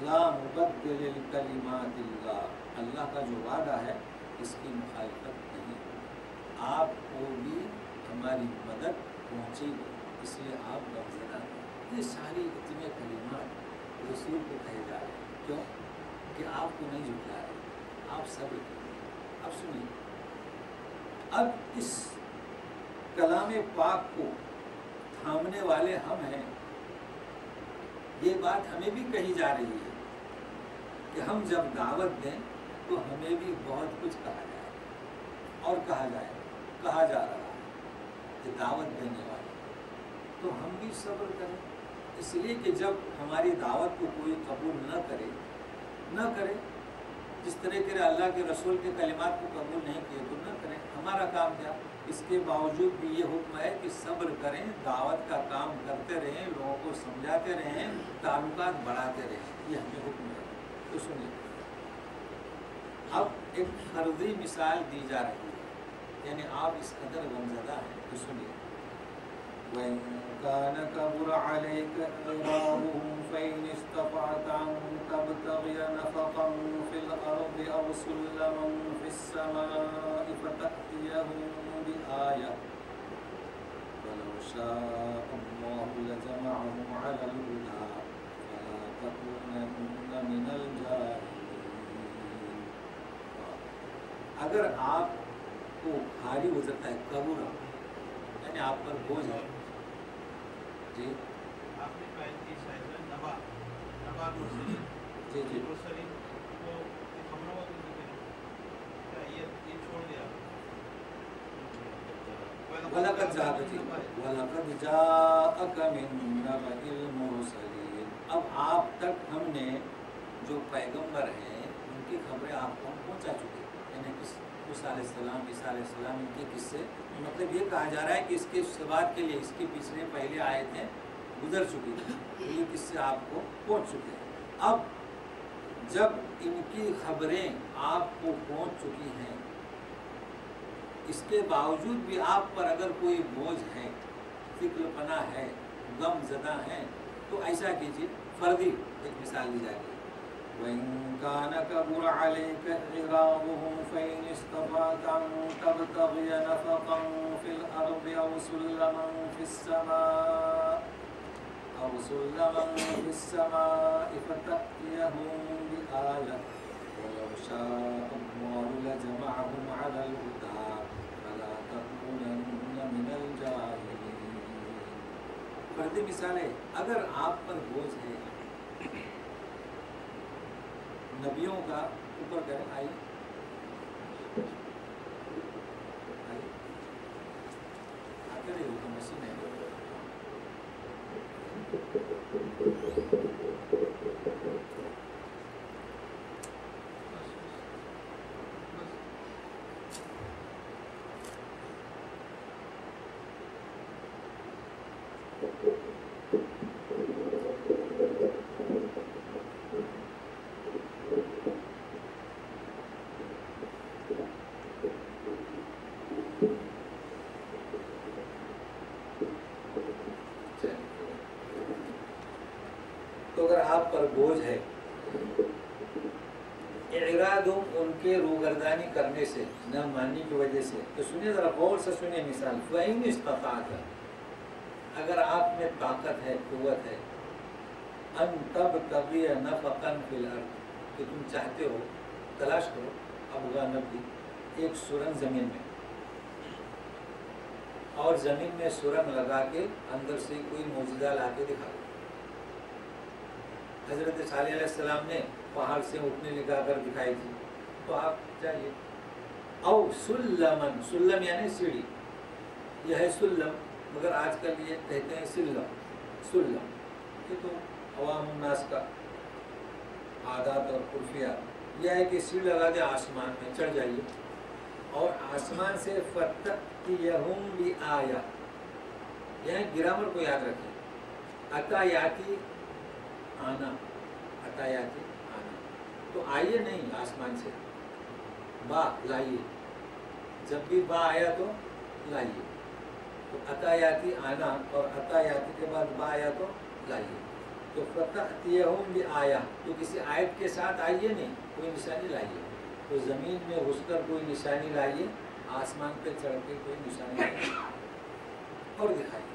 لا مبدل لکلمات اللہ، اللہ کا جو وعدہ ہے اس کی مخالفت نہیں. آپ کو بھی ہماری مدد پہنچے گی، اس لیے آپ غمزدہ ہیں. یہ ساری اتنے کلمات رسول کو کہے جا رہے ہیں. کیوں؟ کہ آپ کو نہیں جھٹلا رہے، آپ صبر کریں. اب سنیے، اب اس کلام پاک کو تھامنے والے ہم ہیں. یہ بات ہمیں بھی کہی جا رہی ہے کہ ہم جب دعوت دیں تو ہمیں بھی بہت کچھ کہا جائے، اور کہا جا رہا ہے کہ دعوت دینے والے. تو ہم بھی صبر کریں، اس لیے کہ جب ہماری دعوت کو کوئی قبول نہ کرے جس طرح کے اللہ کے رسول کے کلمات کو قبول نہیں کیے تو نہ کریں. ہمارا کام کیا؟ اس کے باوجود بھی یہ حکم ہے کہ صبر کریں، دعوت کا کام کرتے رہیں، لوگوں کو سمجھاتے رہیں، تعلقات بڑھاتے رہیں. یہ ہمیں حکم ہے. تو سنیے، اب ایک فرضی مثال دی جا رہی ہے، یعنی آپ اس قدر غمزدہ ہیں. تو سنیے، وَإِن كَانَ كَبُرَ عَلَيْكَ إِعْرَاضُهُمْ فَإِنِ اسْتَطَعْتَ أَن تَبْتَغِيَ نَفَقًا فِي الْأَرْضِ أَوْ سُلَّمًا فِي السَّمَاءِ فَتَأْتِيَهُم بِآيَةٍ وَلَوْ شَاءَ اللَّهُ لَجَمَعَهُمْ عَلَى الْهُدَىٰ فَلَا تَكُونَنَّ مِنَ الْجَاهِلِينَ. اگر آپ کو بھاری ہو جاتا ہے، کبر یعنی آپ پر بوجھ ہے. جی آپ نے کہا کہ شاید نبا مرسلین جی جی مرسلین کو خبروں کا کیا یہ چھوڑ دیا. وَلَقَدْ جَاءَكَ مِن نَّبَإِ الْمُرْسَلِينَ. اب آپ تک ہم نے جو پیغمبر ہیں ان کی خبریں آپ کو پہنچا چکے. یعنی موسیٰ علیہ السلام، عیسیٰ علیہ السلام، ان کے قصے. مطلب یہ کہا جا رہا ہے کہ اس کے ثبات کے لیے اس کے پچھلے پہلے آیتیں گزر چکی ہیں، یہ قصے آپ کو پہنچ چکے ہیں. اب جب ان کی خبریں آپ کو پہنچ چکی ہیں، اس کے باوجود بھی آپ پر اگر کوئی بوجھ ہے، فکر پنا ہے، غم زدہ ہیں، تو ایسا کیجیے. فردی ایک مثال دی جائے گی. وَإِن كَانَ كَبُرَ عَلَيْكَ إِعْرَاضُهُمْ فَإِنِ اسْتَطَعْتَ أَن تَبْتَغِيَ نَفَقًا فِي الْأَرْضِ أَوْ سُلَّمًا فِي السَّمَاءِ فَتَأْتِيَهُم بِآيَةٍ وَلَوْ شَاءَ اللَّهُ لَجَمَعَهُمْ عَلَى الْهُدَىٰ فَلَا تَكُونَنَّ مِنَ الْجَاهِلِينَ. فردی مثال ہے، اگر آپ پر بوجھ ہے نبیوں کا اوپر کریں. آئیے آتے رہے حکم مسیح ہے. بوجھ ہے، اعراض ان کے روگردانی کرنے سے، نہ ماننے کی وجہ سے. تو سنیے ذرا غور سے سنیے مثال. فَإِنِ اسْتَطَعْتَ، اگر آپ میں طاقت ہے، قوت ہے، ان تبتغی نفقا فی الارض، کہ تم چاہتے ہو، تلاش کرو، ابغا نبی، ایک سرنگ زمین میں، اور زمین میں سرنگ لگا کے اندر سے کوئی معجزہ لا کے دکھا دو. حضرت صالح علیہ السلام نے پہاڑ سے اٹھنے لگا کر دکھائی تھی، تو آپ چاہیے. او سلمن، سلم یعنی سیڑھی، یہ ہے سلم، مگر آج کل یہ کہتے ہیں سلم. سلم یہ تو عوام الناس کا عادات اور عرفیات، یہ ہے کہ سیڑھی لگا دے، آسمان میں چڑھ جائیے، اور آسمان سے فَتَأْتِيَهُمْ بِآيَةٍ، یعنی گرامر کو یاد رکھیں. عطایاتی آنا، عطایاتی آنا، تو آئیے نہیں آسمان سے، با لائیے، جب بھی با آیا تو لائیے. تو عطایاتی آنا، اور عطایاتی کے بعد با آیا تو لائیے. تو فَتَأْتِيَهُمْ بِآيَةٍ، تو کسی آیت کے ساتھ آئیے نہیں، کوئی نشانی لائیے. تو زمین میں گھس کر کوئی نشانی لائیے، آسمان پہ چڑھ کے کوئی نشانی لائیے اور دکھائیے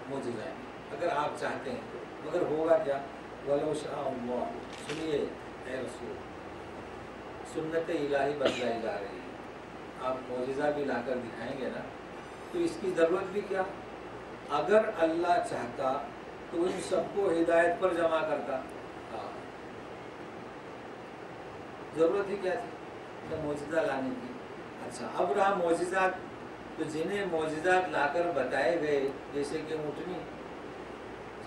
معجزہ، اگر آپ چاہتے ہیں تو. مگر ہوگا کیا؟ وَلَوْ شَاءَ اللَّهُ، سنیے اے رسول، سنت الہی بدلائی جا رہی ہے. آپ معجزہ بھی لا کر دکھائیں گے نا، تو اس کی ضرورت بھی کیا؟ اگر اللہ چاہتا تو ان سب کو ہدایت پر جمع کرتا. ضرورت ہی کیا تھی معجزہ لانے کی؟ اچھا، اب رہا معجزات، تو جنہیں معجزات لا کر بتائے گئے، جیسے کہ اونٹنی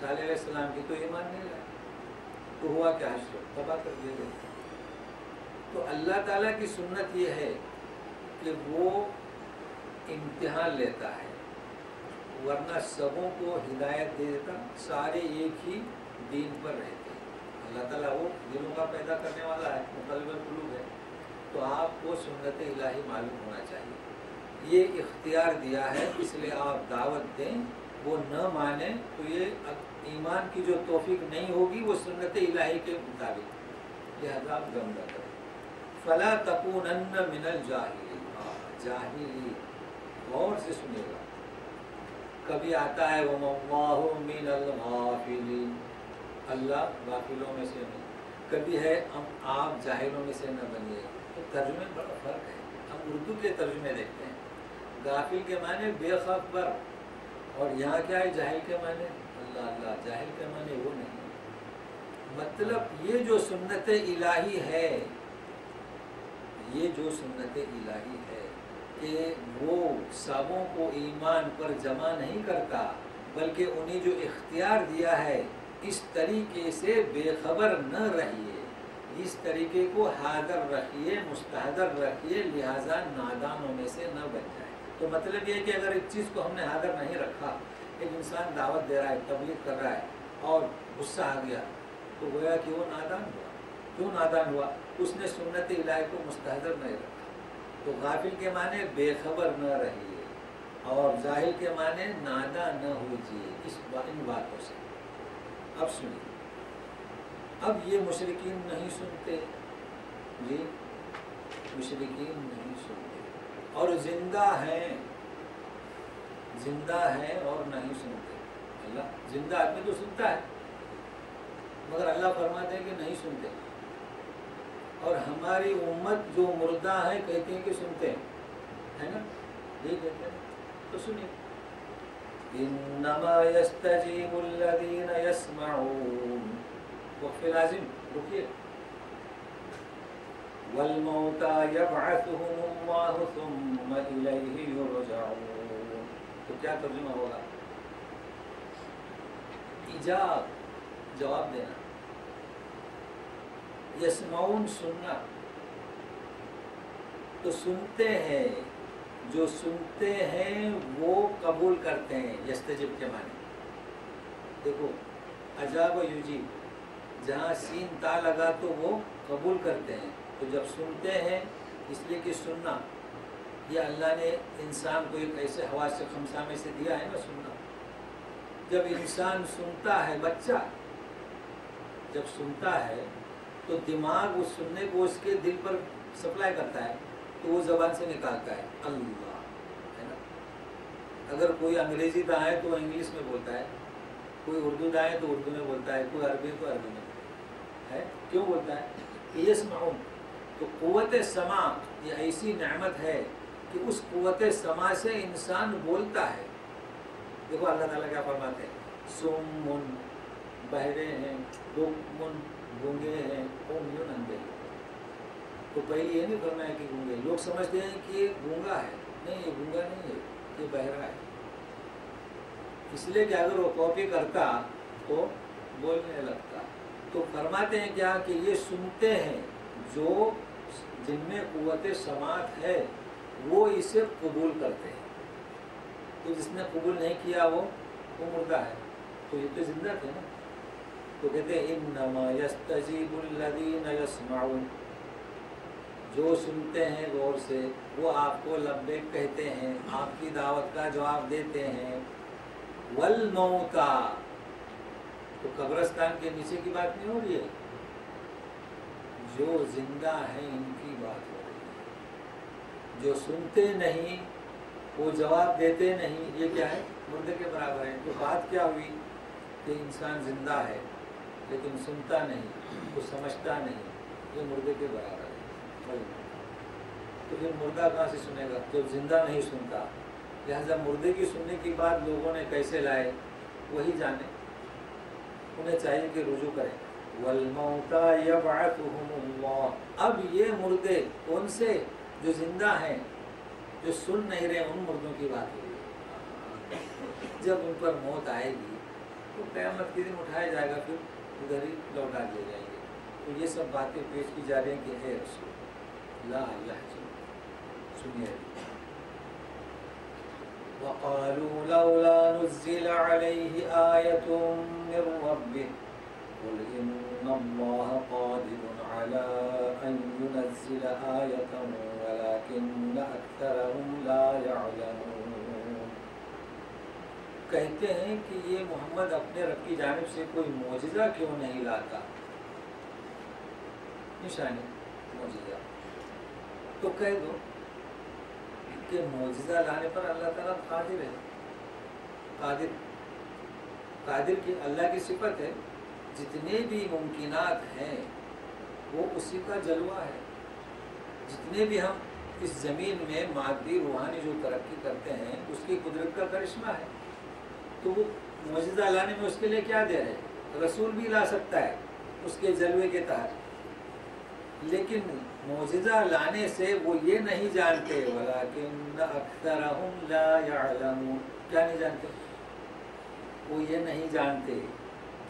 صالح علیہ السلام کی، تو ایمان نہیں لائے، تو ہوا کیا؟ حشر تباہ کر دیے گئے. تو اللہ تعالیٰ کی سنت یہ ہے کہ وہ امتحان لیتا ہے، ورنہ سبوں کو ہدایت دے دیتا، سارے ایک ہی دین پر رہتے. اللہ تعالیٰ وہ دلوں کا پیدا کرنے والا ہے، مقلب القلوب ہے. تو آپ کو سنت الہی معلوم ہونا چاہیے. یہ اختیار دیا ہے، اس لیے آپ دعوت دیں، وہ نہ مانیں تو یہ ایمان کی جو توفیق نہیں ہوگی وہ سنت الہی کے مطابق، لہذا آپ گم نہ کریں. فَلَا تَكُونَنَّ مِنَ الْجَاهِلِينَ، جاہلی، غور سے سنیے گا. کبھی آتا ہے وَمَا اللَّهُ مِنَ الْغَافِلِينَ، اللہ غافلوں میں سے نہیں. کبھی ہے آپ جاہلوں میں سے نہ بنیے. تو ترجمے میں بڑا فرق ہے. ہم اردو کے ترجمے دیکھتے ہیں، غافل کے معنی بے خبر، اور یہاں کیا ہے؟ جاہل کے معنی اللہ اللہ، جاہل کے معنی وہ نہیں. مطلب یہ جو سنت الہی ہے، یہ جو سنت الہی ہے کہ وہ سبوں کو ایمان پر جمع نہیں کرتا، بلکہ انہیں جو اختیار دیا ہے اس طریقے سے بے خبر نہ رہیے، اس طریقے کو حاضر رکھیے، مستحضر رکھیے، لہٰذا نادانوں میں سے نہ بن جائے. تو مطلب یہ ہے کہ اگر ایک چیز کو ہم نے حاضر نہیں رکھا، ایک انسان دعوت دے رہا ہے، تبلیغ کر رہا ہے، اور غصہ آ گیا، تو گویا کہ وہ نادان ہوا. کیوں نادان ہوا؟ اس نے سنت الہی کو مستحضر نہیں رکھا. تو غافل کے معنی بے خبر نہ رہیے، اور جاہل کے معنی نادان نہ ہوجیے ان باتوں سے. اب سنیے، اب یہ مشرکین نہیں سنتے، جی مشرکین نہیں سنتے، اور زندہ ہیں اور نہیں سنتے. اللہ زندہ آدمی تو سنتا ہے، مگر اللہ فرماتے ہیں کہ نہیں سنتے. اور ہماری امت جو مردہ ہے کہتے ہیں کہ سنتے ہیں، ہے نا؟ یہی کہتے ہیں. تو سنیے، انما یستجیب الذین یسمعون، وقف لازم، رکیے. والموتى يبعثهم الله ثم إليه يرجعون. تو کیا ترجمہ ہوگا؟ ایجاب، جواب دینا. یسمعون، سننا. تو سنتے ہیں، جو سنتے ہیں وہ قبول کرتے ہیں. یستجب کے معنی دیکھو، اجاب و یجیب، جہاں سین تا لگا تو وہ قبول کرتے ہیں. تو جب سنتے ہیں، اس لیے کہ سننا یہ اللہ نے انسان کو ایک ایسے حواس سے خمسہ میں سے دیا ہے نا، سننا. جب انسان سنتا ہے، بچہ جب سنتا ہے تو دماغ اس سننے کو اس کے دل پر سپلائی کرتا ہے، تو وہ زبان سے نکالتا ہے اللہ، ہے نا. اگر کوئی انگریزی دائیں تو انگلش میں بولتا ہے، کوئی اردو دائیں تو اردو میں بولتا ہے، کوئی عربی تو عربی میں ہے. کیوں بولتا ہے؟ یسمعون. تو قوت سماع یہ ایسی نعمت ہے کہ اس قوت سماع سے انسان بولتا ہے. دیکھو اللہ تعالیٰ کیا فرماتے ہیں، سمن بہرے ہیں، بکمن گونگے ہیں، عمیٌ اندھے. تو پہلے یہ نہیں فرمایا کہ گونگے. لوگ سمجھتے ہیں کہ یہ گونگا ہے، نہیں یہ گونگا نہیں ہے، یہ بہرا ہے. اس لیے کہ اگر وہ کاپی کرتا تو بولنے لگتا. تو فرماتے ہیں کیا کہ یہ سنتے ہیں، جو جن میں قوت سماعت ہے وہ اسے قبول کرتے ہیں. تو جس نے قبول نہیں کیا وہ مردہ ہے. تو یہ تو زندہ تھے نا. تو کہتے ہیں انما یستجیب الذین یسمعون، جو سنتے ہیں غور سے وہ آپ کو لبیک کہتے ہیں، آپ کی دعوت کا جواب دیتے ہیں. والموتى، تو قبرستان کے نیچے کی بات نہیں ہو رہی ہے، جو زندہ ہیں ان کی بات ہو رہی ہے. جو سنتے نہیں وہ جواب دیتے نہیں، یہ کیا ہے؟ مردے کے برابر ہے. تو بات کیا ہوئی کہ انسان زندہ ہے لیکن سنتا نہیں، وہ سمجھتا نہیں، یہ مردے کے برابر ہے. تو پھر مردہ کہاں سے سنے گا جب زندہ نہیں سنتا؟ لہذا مردے کی سننے کی بات لوگوں نے کیسے لائے وہی جانے. انہیں چاہیے کہ رجوع کریں. وَالْمَوْتَى يَبْعَثُهُمُ اللَّهُ. اب یہ مردے کون سے؟ جو زندہ ہیں، جو سن نہیں رہے، ان مردوں کی بات ہو رہی ہے. جب ان پر موت آئے گی تو قیامت کے دن اٹھایا جائے گا، پھر ادھر ہی لوٹا دیے جائیں گے. تو یہ سب باتیں پیش کی جا رہی ہیں کہ اے رسول لا سنیے. وَقَالُوا لَوْلَا نُزِّلَ عَلَيْهِ آيَةٌ مِّن رَّبِّهِ قُلْ إِنَّ اللَّهَ قَادِرٌ عَلَىٰ أَن يُنَزِّلَ آيَةً وَلَٰكِنَّ أَكْثَرَهُمْ لَا يَعْلَمُونَ. کہتے ہیں کہ یہ محمد اپنے رب کی جانب سے کوئی معجزہ کیوں نہیں لاتا؟ نشانی معجزہ تو کہہ دو کہ معجزہ لانے پر اللہ تعالیٰ قادر ہے. قادر کی اللہ کی صفت ہے. جتنے بھی ممکنات ہیں وہ اسی کا جلوہ ہے. جتنے بھی ہم اس زمین میں مادی روحانی جو ترقی کرتے ہیں اس کی قدرت کا کرشمہ ہے. تو وہ معجزہ لانے میں اس کے لیے کیا دے رہے؟ رسول بھی لا سکتا ہے اس کے جلوے کے تحت، لیکن معجزہ لانے سے وہ یہ نہیں جانتے وَلَٰكِنَّ أَكْثَرَهُمْ لَا يَعْلَمُونَ. کیا نہیں جانتے؟ وہ یہ نہیں جانتے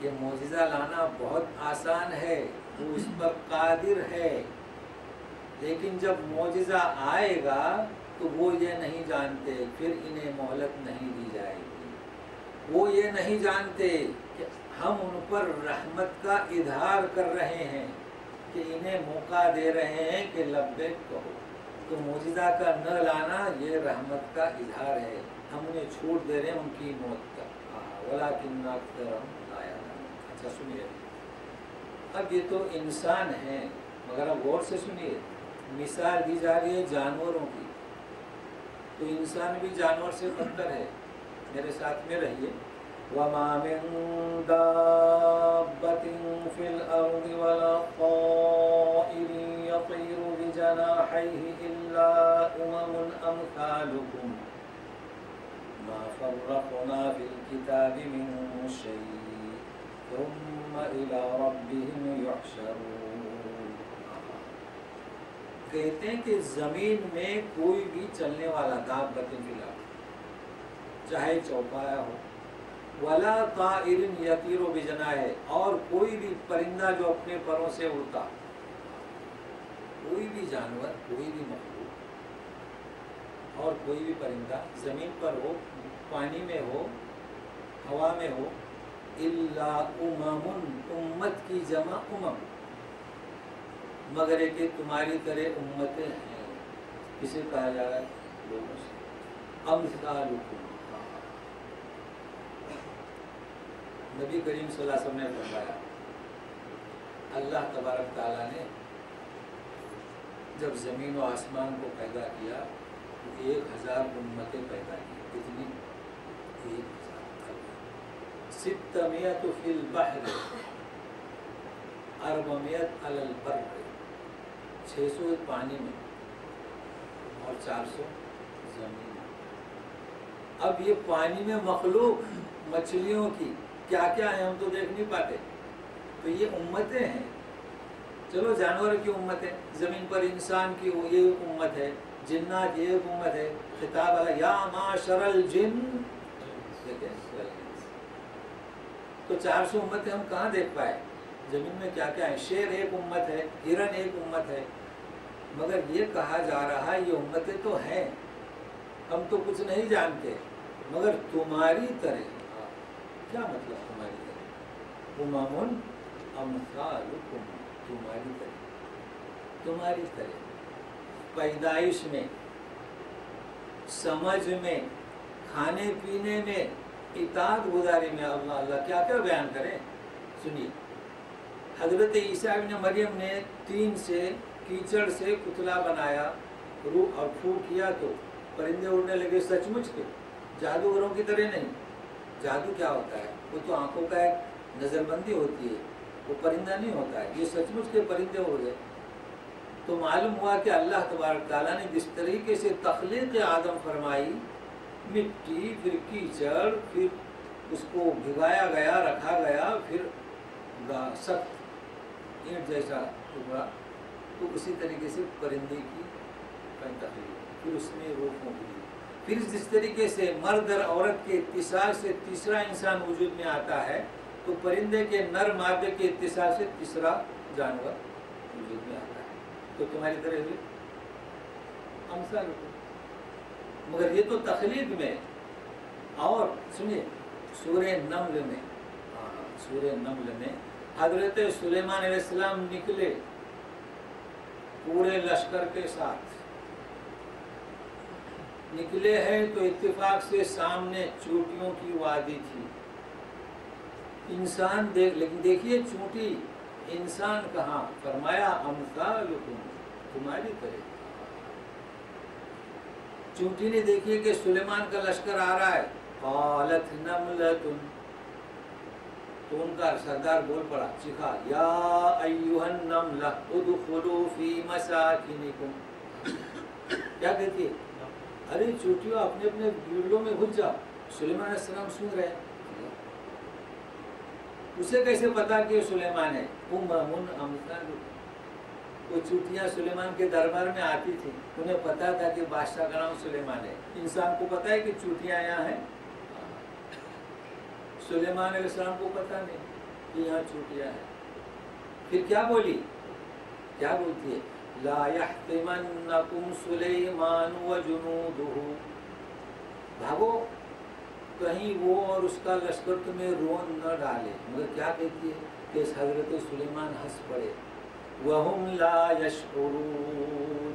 کہ معجزہ لانا بہت آسان ہے، وہ اس پر قادر ہے. لیکن جب معجزہ آئے گا تو وہ یہ نہیں جانتے، پھر انہیں مہلت نہیں دی جائے گی. وہ یہ نہیں جانتے کہ ہم ان پر رحمت کا اظہار کر رہے ہیں، کہ انہیں موقع دے رہے ہیں کہ لبیک کہو. تو معجزہ کا نہ لانا یہ رحمت کا اظہار ہے. ہم انہیں چھوٹ دے رہے ہیں ان کی موت کا. وَلَٰكِنَّ أَكْثَرَهُمْ لَا يَعْلَمُونَ. اچھا سنیے، اب یہ تو انسان ہیں، مگر اب غور سے سنیے. مثال دی جا رہی ہے جانوروں کی، تو انسان بھی جانور سے بدتر ہے. میرے ساتھ میں رہیے. وَمَا مِن دَابَّةٍ فِي الْأَرْضِ وَلَا طَائِرٍ يَطِيرُ بِجَنَاحَيْهِ إِلَّا أَمْثَالُكُمْ مَا فَرَّقْنَا فِي الْكِتَابِ مِن شَيْءٍ ثُمَّ إِلَىٰ رَبِّهِمْ يُحْشَرُونَ. کہتے ہیں کہ زمین میں کوئی بھی چلنے والا دابۃ فی الارض، چاہے چوپایا ہو، ولا طائر یطیر بجناحہ، اور کوئی بھی پرندہ جو اپنے پروں سے اڑتا، کوئی بھی جانور، کوئی بھی مخلوق اور کوئی بھی پرندہ زمین پر ہو، پانی میں ہو، ہوا میں ہو، الا امت کی جمع امم، مگر ہے کہ تمہاری طرح امتیں ہیں. کسے کہا جا رہا ہے؟ لوگوں سے. امثالکم، نبی کریم صلی اللہ علیہ وسلم نے فرمایا اللہ تبارک تعالیٰ نے جب زمین و آسمان کو پیدا کیا تو 1000 امتیں پیدا کی. کتنی؟ 1000. 600 فی البحر 400 علی البر. 600 پانی میں اور 400 زمین میں. اب یہ پانی میں مخلوق مچھلیوں کی کیا کیا ہیں ہم تو دیکھ نہیں پاتے. تو یہ امتیں ہیں. چلو جانور کی امت ہے, زمین پر انسان کی یہ ایک امت ہے, جنات یہ ایک امت ہے. خطاب علیہ یا معاشر الجن. تو 400 امتیں ہم کہاں دیکھ پائے؟ زمین میں کیا کیا ہے؟ شیر ایک امت ہے, ہرن ایک امت ہے. مگر یہ کہا جا رہا ہے یہ امتیں تو ہیں, ہم تو کچھ نہیں جانتے. مگر تمہاری طرح. کیا مطلب تمہاری طرح؟ امم امثالکم. تمہاری طرح, تمہاری طرح پیدائش میں, سمجھ میں, کھانے پینے میں, اطاعت گزاری میں. اللہ اللہ کیا کیا بیان کریں. سنیے, حضرت عیسیٰ ابن مریم نے 3 سے کیچڑ سے پتلا بنایا, روح اور پھونک کیا تو پرندے اڑنے لگے. سچ مچ کے, جادوگروں کی طرح نہیں. جادو کیا ہوتا ہے؟ وہ تو آنکھوں کا ایک نظر بندی ہوتی ہے, وہ پرندہ نہیں ہوتا ہے. یہ سچ مچ کے پرندے اڑ گئے. تو معلوم ہوا کہ اللہ تبارک تعالیٰ نے جس طریقے سے تخلیق آدم فرمائی, مٹی پھر کیچڑ پھر اس کو بھگایا گیا, رکھا گیا, پھر سخت اینٹ جیسا ٹکڑا, تو اسی طریقے سے پرندے کی تخلیق, پھر اس میں روح پھونک دی. پھر جس طریقے سے مرد اور عورت کے اتصال سے تیسرا انسان وجود میں آتا ہے, تو پرندے کے نر مادے کے اتصال سے تیسرا جانور وجود میں آتا ہے. تو تمہاری طرح ہوئی امثال. مگر یہ تو تخلیق میں. اور سنیے سورہ نمل میں, سورہ نمل میں حضرت سلیمان علیہ السلام نکلے پورے لشکر کے ساتھ. نکلے ہیں تو اتفاق سے سامنے چونٹیوں کی وادی تھی. انسان لیکن دیکھیے چونٹی, انسان کہاں؟ فرمایا امثالکم, تمہاری طرح. چونٹی نے دیکھیے کہ سلیمان کا لشکر آ رہا ہے. قالت نملۃ, تو ان کا سردار بول پڑا, چیخا, یا ایھا النملہ ادخلوا فی مساکنکم. کیا کہتی ہے؟ ارے چونٹیوں اپنے اپنے گھونسلوں میں گھس جاؤ. سلیمان علیہ السلام سن رہے ہیں. اسے کیسے پتا کہ سلیمان ہے؟ امم امثالکم. وہ چونٹیاں سلیمان کے دربار میں آتی تھی, انہیں پتا تھا کہ بادشاہ کا نام سلیمان ہے. انسان کو پتا ہے کہ چونٹیاں یہاں ہیں, سلیمان علیہ السلام کو پتا نہیں کہ یہاں چونٹیاں ہیں. پھر کیا بولی؟ کیا بولتی ہے؟ لا يحطمنكم سلیمان وجنودہ. بھاگو, کہیں وہ اور اس کا لشکر تمہیں رون نہ ڈالے. مگر کیا کہتی ہے کہ حضرت سلیمان ہنس پڑے. وَهُمْ لَا يَشْعُرُونَ,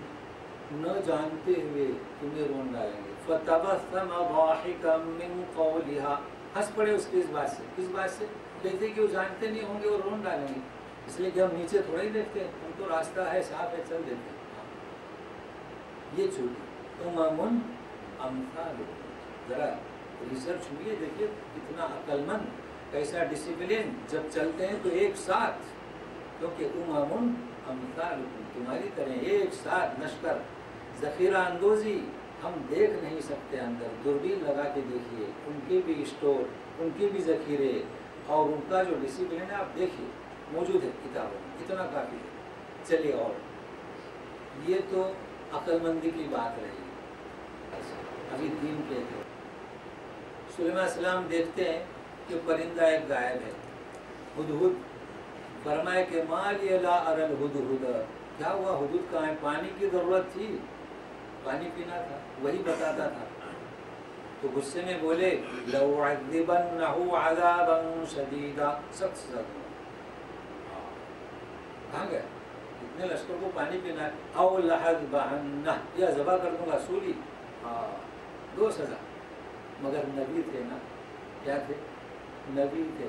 نہ جانتے ہوئے تمہیں رون ڈالیں گے. فَتَبَسَّمَ ضَاحِكًا مِّن قَوْلِهَا, ہنس پڑے اس کی اس بات سے. کس بات سے؟ کہتے کہ وہ جانتے نہیں ہوں گے وہ رون ڈالیں گے, اس لیے کہ ہم نیچے تھوڑا ہی دیکھتے ہیں, ہم تو راستہ ہے صاف ہے چل دیتے ہیں. یہ چھوٹی امم امثالکم. ذرا ریسرچ ہوئی ہے, دیکھیے کتنا عقل مند, کیسا ڈسپلن. جب چلتے ہیں تو ایک ساتھ, کیونکہ امم امثالکم, تمہاری طرح ایک ساتھ لشکر. ذخیرہ اندوزی ہم دیکھ نہیں سکتے اندر, دوربین لگا کے دیکھیے, ان کے بھی اسٹور, ان کے بھی ذخیرے, اور ان کا جو ڈسپلن ہے آپ دیکھیے موجود ہے کتابوں میں, اتنا کافی ہے. چلیے, اور یہ تو عقل مندی کی بات رہی. ابھی دین کے تھے. سلیمان علیہ السلام دیکھتے ہیں کہ پرندہ ایک غائب ہے, ہدہد. فرمائے کہ ما لی لا اری الہدہد. کیا ہوا, ہدہد کہاں ہے؟ پانی کی ضرورت تھی, پانی پینا تھا, وہی بتاتا تھا. تو غصے میں بولے لَأُعَذِّبَنَّهُ عَذَابًا شَدِيدًا, سخت سزا دوں. کہاں گیا؟ اتنے لشکر کو پانی پینا ہے. اَوْ لَأَذْبَحَنَّهُ, یا ذبح کر دوں گا, سولی. دو سزا. مگر نبی تھے نا, کیا تھے؟ نبی تھے.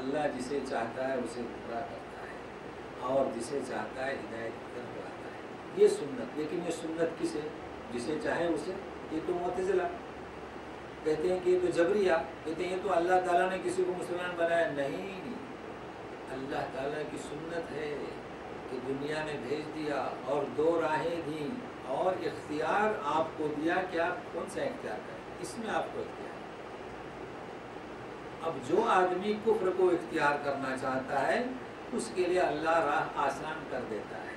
اللہ جسے چاہتا ہے اسے گمراہ کرتا ہے اور جسے چاہتا ہے ہدایت کی طرف بلاتا ہے، یہ سنت۔ لیکن یہ سنت کسے؟ جسے چاہے اسے۔ یہ تو معتزلہ کہتے ہیں کہ یہ تو جبریہ، کہتے ہیں یہ تو اللہ تعالیٰ نے کسی کو مسلمان بنایا نہیں، اللہ تعالیٰ کی سنت ہے کہ دنیا میں بھیج دیا اور دو راہیں دیں اور اختیار آپ کو دیا کہ آپ کون سا اختیار کریں، اس میں آپ کو اختیار۔ اب جو آدمی کفر کو اختیار کرنا چاہتا ہے اس کے لیے اللہ راہ آسان کر دیتا ہے،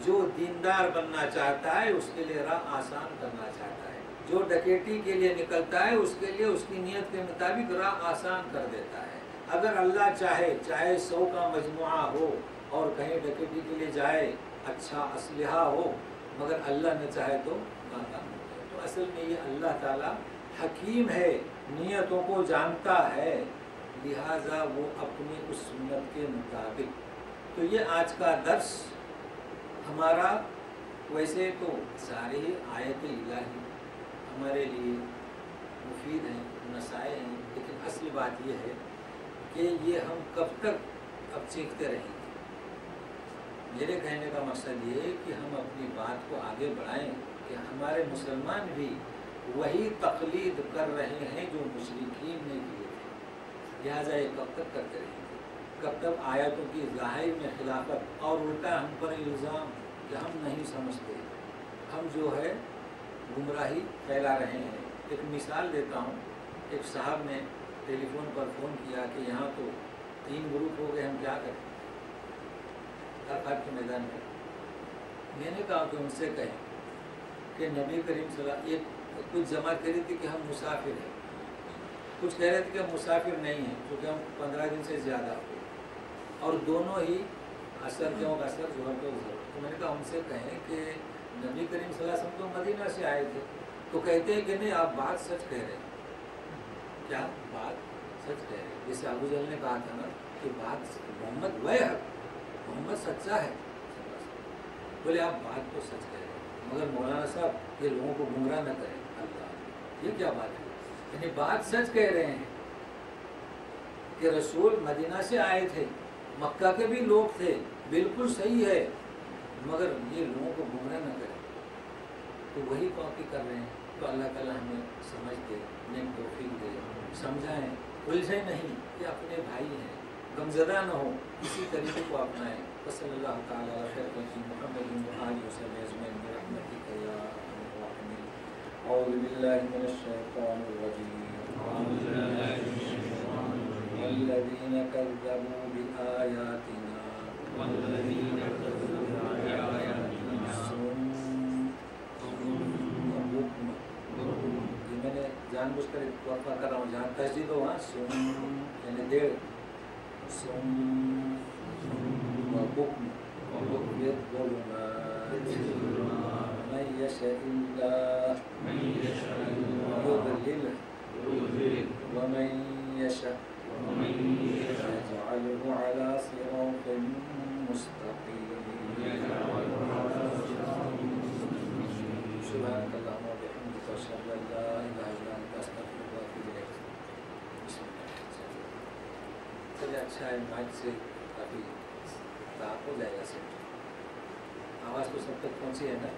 جو دیندار بننا چاہتا ہے اس کے لیے راہ آسان کرنا چاہتا ہے، جو ڈکیٹی کے لیے نکلتا ہے اس کے لیے اس کی نیت کے مطابق راہ آسان کر دیتا ہے۔ اگر اللہ چاہے، چاہے 100 کا مجموعہ ہو اور کہیں ڈکیٹی کے لیے جائے، اچھا اسلحہ ہو، مگر اللہ نہ چاہے تو ناکام ہو جائے۔ تو اصل میں یہ اللہ تعالیٰ حکیم ہے، نیتوں کو جانتا ہے، لہٰذا وہ اپنی اس سنت کے مطابق۔ تو یہ آج کا درس ہمارا، ویسے تو سارے ہی آیت الہی ہمارے لیے مفید ہیں، نصائح ہیں، لیکن اصل بات یہ ہے کہ یہ ہم کب تک اب سیکھتے رہیں گے۔ میرے کہنے کا مقصد یہ ہے کہ ہم اپنی بات کو آگے بڑھائیں کہ ہمارے مسلمان بھی وہی تقلید کر رہے ہیں جو مشرکین نے کیے تھے، لہٰذا یہ کب تک کرتے رہیں گے؟ کب تک آیاتوں کی ظاہر میں خلافت اور الٹا ہم پر الزام کہ ہم نہیں سمجھتے، ہم جو ہے گمراہی پھیلا رہے ہیں۔ ایک مثال دیتا ہوں، ایک صاحب نے ٹیلی فون پر فون کیا کہ یہاں تو 3 گروپ ہو گئے، ہم کیا کریں عرفات کے میدان میں۔ میں نے کہا کہ ان سے کہیں کہ نبی کریم صلی اللہ علیہ وسلم کچھ جماعت کہہ رہی تھی کہ ہم مسافر ہیں، کچھ کہہ رہے تھے کہ ہم مسافر نہیں ہیں کیونکہ ہم 15 دن سے زیادہ ہوئے، اور دونوں ہی اثر کے وقت اثر ظہر کے ظہر۔ تو میں نے کہا ان سے کہیں کہ نبی کریم صلی اللہ علیہ وسلم تو مدینہ سے آئے تھے، تو کہتے ہیں کہ نہیں آپ بات سچ کہہ رہے ہیں۔ کیا بات سچ کہہ رہے ہیں؟ جیسے ابو جہل نے کہا تھا نا کہ بات محمد وہ ہے، محمد سچا ہے، بولے آپ بات تو سچ کہہ رہے ہیں، مگر مولانا صاحب یہ لوگوں کو گمراہ نہ کریں، اللہ یہ کیا بات ہے؟ یعنی بات سچ کہہ رہے ہیں کہ رسول مدینہ سے آئے تھے، مکہ کے بھی لوگ تھے، بالکل صحیح ہے، مگر یہ لوگوں کو گمراہ نہ کریں، تو وہی کاپی کر رہے ہیں۔ تو اللہ تعالیٰ ہمیں سمجھ دے، نیک توفیق دے، سمجھائیں، الجھے نہیں، یہ اپنے بھائی ہیں، غمزدہ نہ ہو، اسی طریقے کو اپنائیں۔ وصلی اللہ تعالیٰ علی خیر خلقہ محمد و آلہ وصحبہ اجمعین برحمتک یا ارحم الراحمین۔ اعوذ باللہ من الشیطان الرجیم، والذین کذبوا بآیاتنا میں نے جان بوجھ کر وقفہ کر رہا ہوں، جہاں تشدید ہو وہاں سم یعنی دیر، سم و بکم بالظلمات من یشاء اللہ یضللہ ومن یشاء یجعلہ علی صراط مستقیم۔ سبحانک اللہم وبحمدک اشہد ان لا الہ الا انت استغفرک واتوب الیک۔ چلیے اچھا ہے، مائک سے کافی صاف ہو جائے گا سیٹ، آواز تو سب تک پہنچی ہے نا؟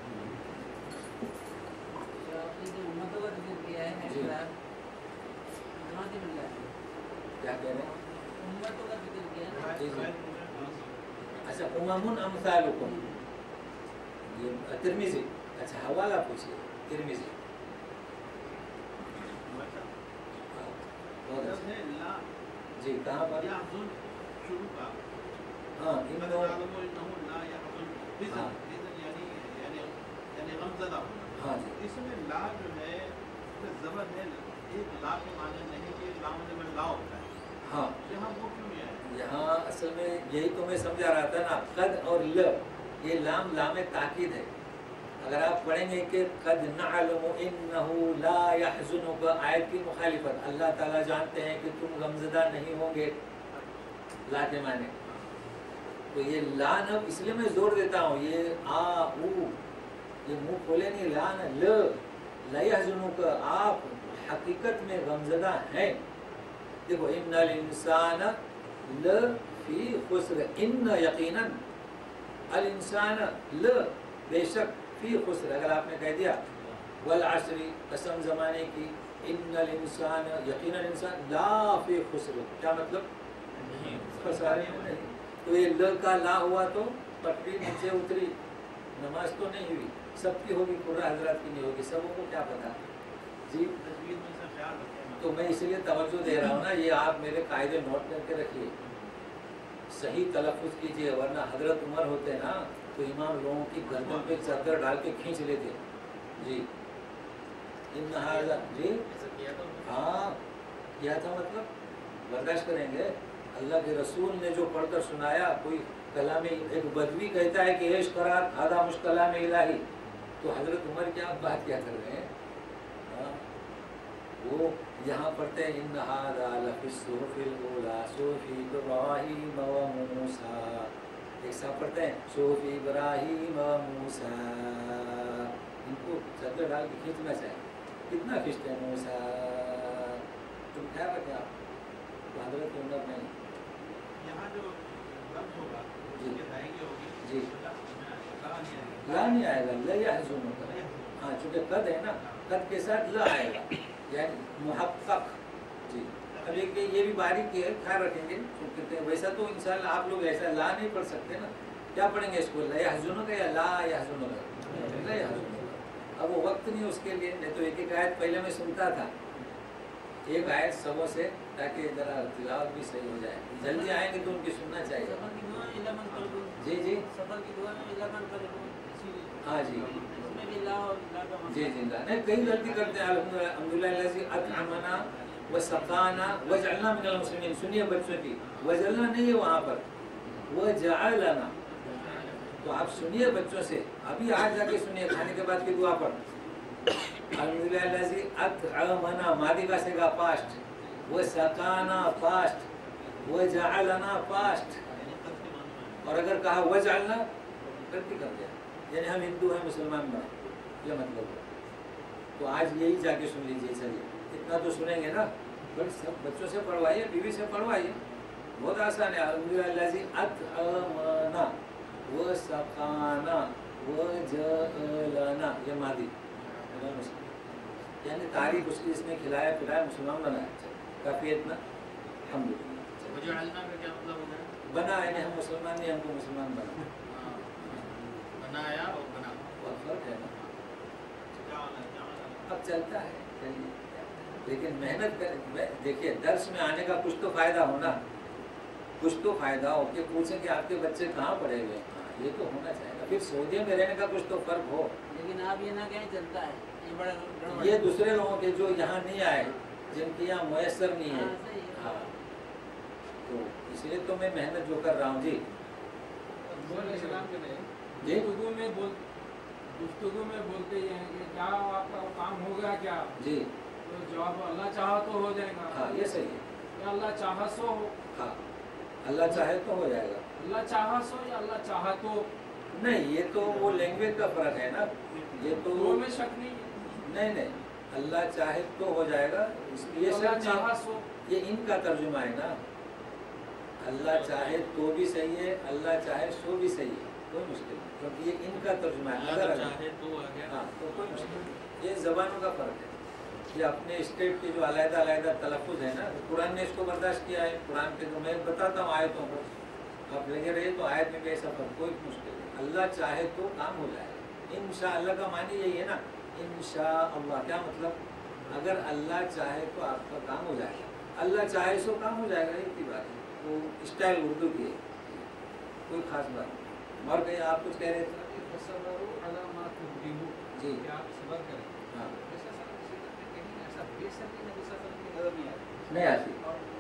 جی کیا کہہ رہے ہیں؟ جی جی اچھا، امم امثالکم، یہ ترمذی، اچھا حوالہ پوچھیے ترمذی۔ جی کہاں پر؟ ہاں ہاں جی، اس میں لا جو ہے زبر ہے، ایک لا کے معنی نہیں کہ لام میں لا ہوتا ہے، ہاں یہاں وہ کیوں ہے؟ یہاں اصل میں یہی تو میں سمجھا رہا تھا نا، قد اور ل، یہ لام لام تاکید ہے۔ اگر آپ پڑھیں گے کہ قد نعلم انہ لا یحزنک، آیت کی مخالفت، اللہ تعالیٰ جانتے ہیں کہ تم غمزدہ نہیں ہوں گے، لا کے معنی۔ تو یہ لا نہ اس لیے میں زور دیتا ہوں، یہ آ او، یہ منہ کھولے نہیں، لا نہ ل، لا یحزنک، آپ حقیقت میں غمزدہ ہیں۔ دیکھو ان الانسان لفی خسر ان یقیناً الانسان بے شک فی خسر، اگر آپ نے کہہ دیا والعصر قسم زمانے کی، ان الانسان یقیناً انسان لا فی خسر، کیا مطلب خسارے میں نہیں. تو یہ ل کا لا ہوا تو پٹری نیچے اتری، نماز تو نہیں ہوئی، سب کی ہوگی، قرآن حضرات کی نہیں ہوگی، سبوں کو کیا پتا. جی تجوید میں سے خیال رکھیں. تو میں اس لیے توجہ دے رہا ہوں نا، یہ آپ میرے قاعدے نوٹ کر کے رکھیے، صحیح تلفظ کیجیے، ورنہ حضرت عمر ہوتے نا تو امام لوگوں کی گردن پہ چادر ڈال کے کھینچ لیتے. جی ان جی ہاں کیا تھا، مطلب برداشت کریں گے. اللہ کے رسول نے جو پڑھ کر سنایا، کوئی کلام ایک بدوی کہتا ہے کہ عیش قرار آدھا مشکلام الہی، تو حضرت عمر کیا بات کیا کر رہے ہیں. وہ یہاں پڑھتے ہیں ان ھذا لفی الصحف الاولی صحف ابراہیم و موسیٰ، ایک ساتھ پڑھتے ہیں صحف ابراہیم و موسیٰ. ان کو چادر ڈال کے کھینچنا چاہیے، کتنا کھینچتے ہیں موسیٰ. تم خیال رکھیں آپ تو حضرت عمر نہیں. یہاں جو لفظ ہوگا جی یہ ادائیگی ہوگی، جی لا نہیں آئے گا. لا نہیں آئے گا، لا یحزن ہوگا. ہاں چونکہ قد ہے نا، قد کے ساتھ لا آئے گا یعنی محقق. جی اب یہ بھی باریک ہے، خیال رکھیں گے. ویسا تو انشاءاللہ آپ لوگ ایسا لا نہیں پڑھ سکتے نا، کیا پڑھیں گے اس کو، لا یحزن کا یا لا یحزن کا، لا یحزن. اب وہ وقت نہیں اس کے لیے، نہیں تو ایک ایک آیت پہلے میں سنتا تھا، ایک آیت سبوں سے، تاکہ ذرا تلاوت بھی صحیح ہو جائے. جلدی آئیں گے تو ان کی سننا چاہیے. جی جی ہاں جی جی جی نہیں کئی غلطی کرتے ہیں. الحمدللہ الذی اطعمنا وسقانا وجعلنا من المسلمین. سنیے بچوں کی، وجعلنا نہیں ہے وہاں پر، وجعلنا. تو آپ سنیے بچوں سے، ابھی آج جا کے سنیے کھانے کے بعد کی دعا پر. الحمدللہ الذی اطعمنا ماضی کا صیغہ پاسٹ، وسقانا پاسٹ، وجعلنا پاسٹ. اور اگر کہا وجعلنا غلطی کر دیا، یعنی ہم ہندو ہیں مسلمان بنا، یہ مطلب ہے. تو آج یہی جا کے سن لیجیے. چلیے اتنا تو سنیں گے نا، بس سب بچوں سے پڑھوائیے، بیوی سے پڑھوائیے، بہت آسان ہے. الحمدللہ الذی اطعمنا وسقانا وجعلنا، یہ ماضی یعنی تاریخ اس کی، اس نے کھلایا پلایا، مسلمان بنایا. کافی اتنا الحمدللہ. وجعلنا کا کیا مطلب ہوگا؟ بنا یعنی ہم مسلمان نہیں، ہم کو مسلمان بنا. بنایا اور بنا بہت فرق ہے نا. کیا اب چلتا ہے چلیے، لیکن محنت کر. دیکھیے درس میں آنے کا کچھ تو فائدہ ہونا، کچھ تو فائدہ ہو کہ پوچھیں کہ آپ کے بچے کہاں پڑھے ہوئے ہیں. یہ تو ہونا چاہیے. پھر سعودی میں رہنے کا کچھ تو فرق ہو. لیکن آپ یہ نہ کہیں چلتا ہے، یہ بڑا گڑبڑ. یہ دوسرے لوگوں کے جو یہاں نہیں آئے، جن کے یہاں میسر نہیں ہے. ہاں تو اس لیے تو میں محنت جو کر رہا ہوں. جی جی گفتگو میں بولتے یہ ہیں کہ کیا آپ کا کام ہو گیا کیا؟ جی تو جواب اللہ چاہا تو ہو جائے گا. ہاں یہ صحیح ہے. یا اللہ چاہا سو ہو. ہاں اللہ چاہے تو ہو جائے گا. اللہ چاہا سو یا اللہ چاہا تو. نہیں یہ تو وہ لینگویج کا فرق ہے نا. یہ تو دو میں شک نہیں ہے. نہیں اللہ چاہے تو ہو جائے گا. یہ اللہ چاہا سو، یہ ان کا ترجمہ ہے نا. اللہ چاہے تو بھی صحیح ہے، اللہ چاہے سو بھی صحیح ہے، کوئی مشکل نہیں، کیونکہ یہ ان کا ترجمہ ہے. اگر چاہے تو ہاں تو کوئی مشکل نہیں. یہ زبانوں کا فرق ہے. یہ اپنے اسٹیٹ کے جو علیحدہ علیحدہ تلفظ ہے نا، قرآن نے اس کو برداشت کیا ہے. قرآن کے جو میں بتاتا ہوں آیتوں کو، آپ لگے رہے تو آیت میں بھی ایسا فرق، کوئی مشکل نہیں. اللہ چاہے تو کام ہو جائے گا. انشاءاللہ کا معنی یہی ہے نا، انشاءاللہ کیا مطلب، اگر اللہ چاہے تو آپ کا کام ہو جائے گا. اللہ چاہے سو کام ہو جائے گا. ایک ہی بات ہے، وہ اسٹائل اردو کی ہے، کوئی خاص بات نہیں. اور کہیں آپ کچھ کہہ رہے تھے؟ جی آپ صبر کریں. ہاں نہیں نہیں آتی.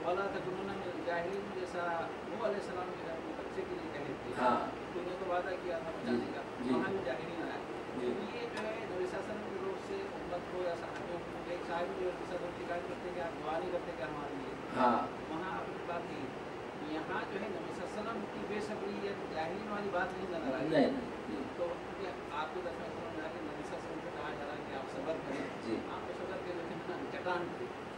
مولا تکنون جاہلین جیسا نوح علیہ السلام کے بچے کے لیے کہے تھے، ہاں تو نے تو وعدہ کیا تھا بچانے کا، وہاں بھی جاہلین آیا. جی یہ جو ہے نبی صلی اللہ علیہ وسلم کی روح سے امت کو یا صحابہ کو ایک صاحب جو ہے سب شکایت کرتے ہیں کہ آپ دعا نہیں کرتے کہ ہمارے لیے. ہاں وہاں آپ کی بات نہیں، یہاں جو ہے نبی صلی اللہ علیہ وسلم کی بے صبری یا جاہلین والی بات نہیں نظر آئی. نہیں تو آپ کو دفعہ سمجھ آ کے نبی صلی اللہ علیہ وسلم کو کہا جا رہا ہے کہ آپ صبر کریں. جی آپ کو صبر کے لیے چٹان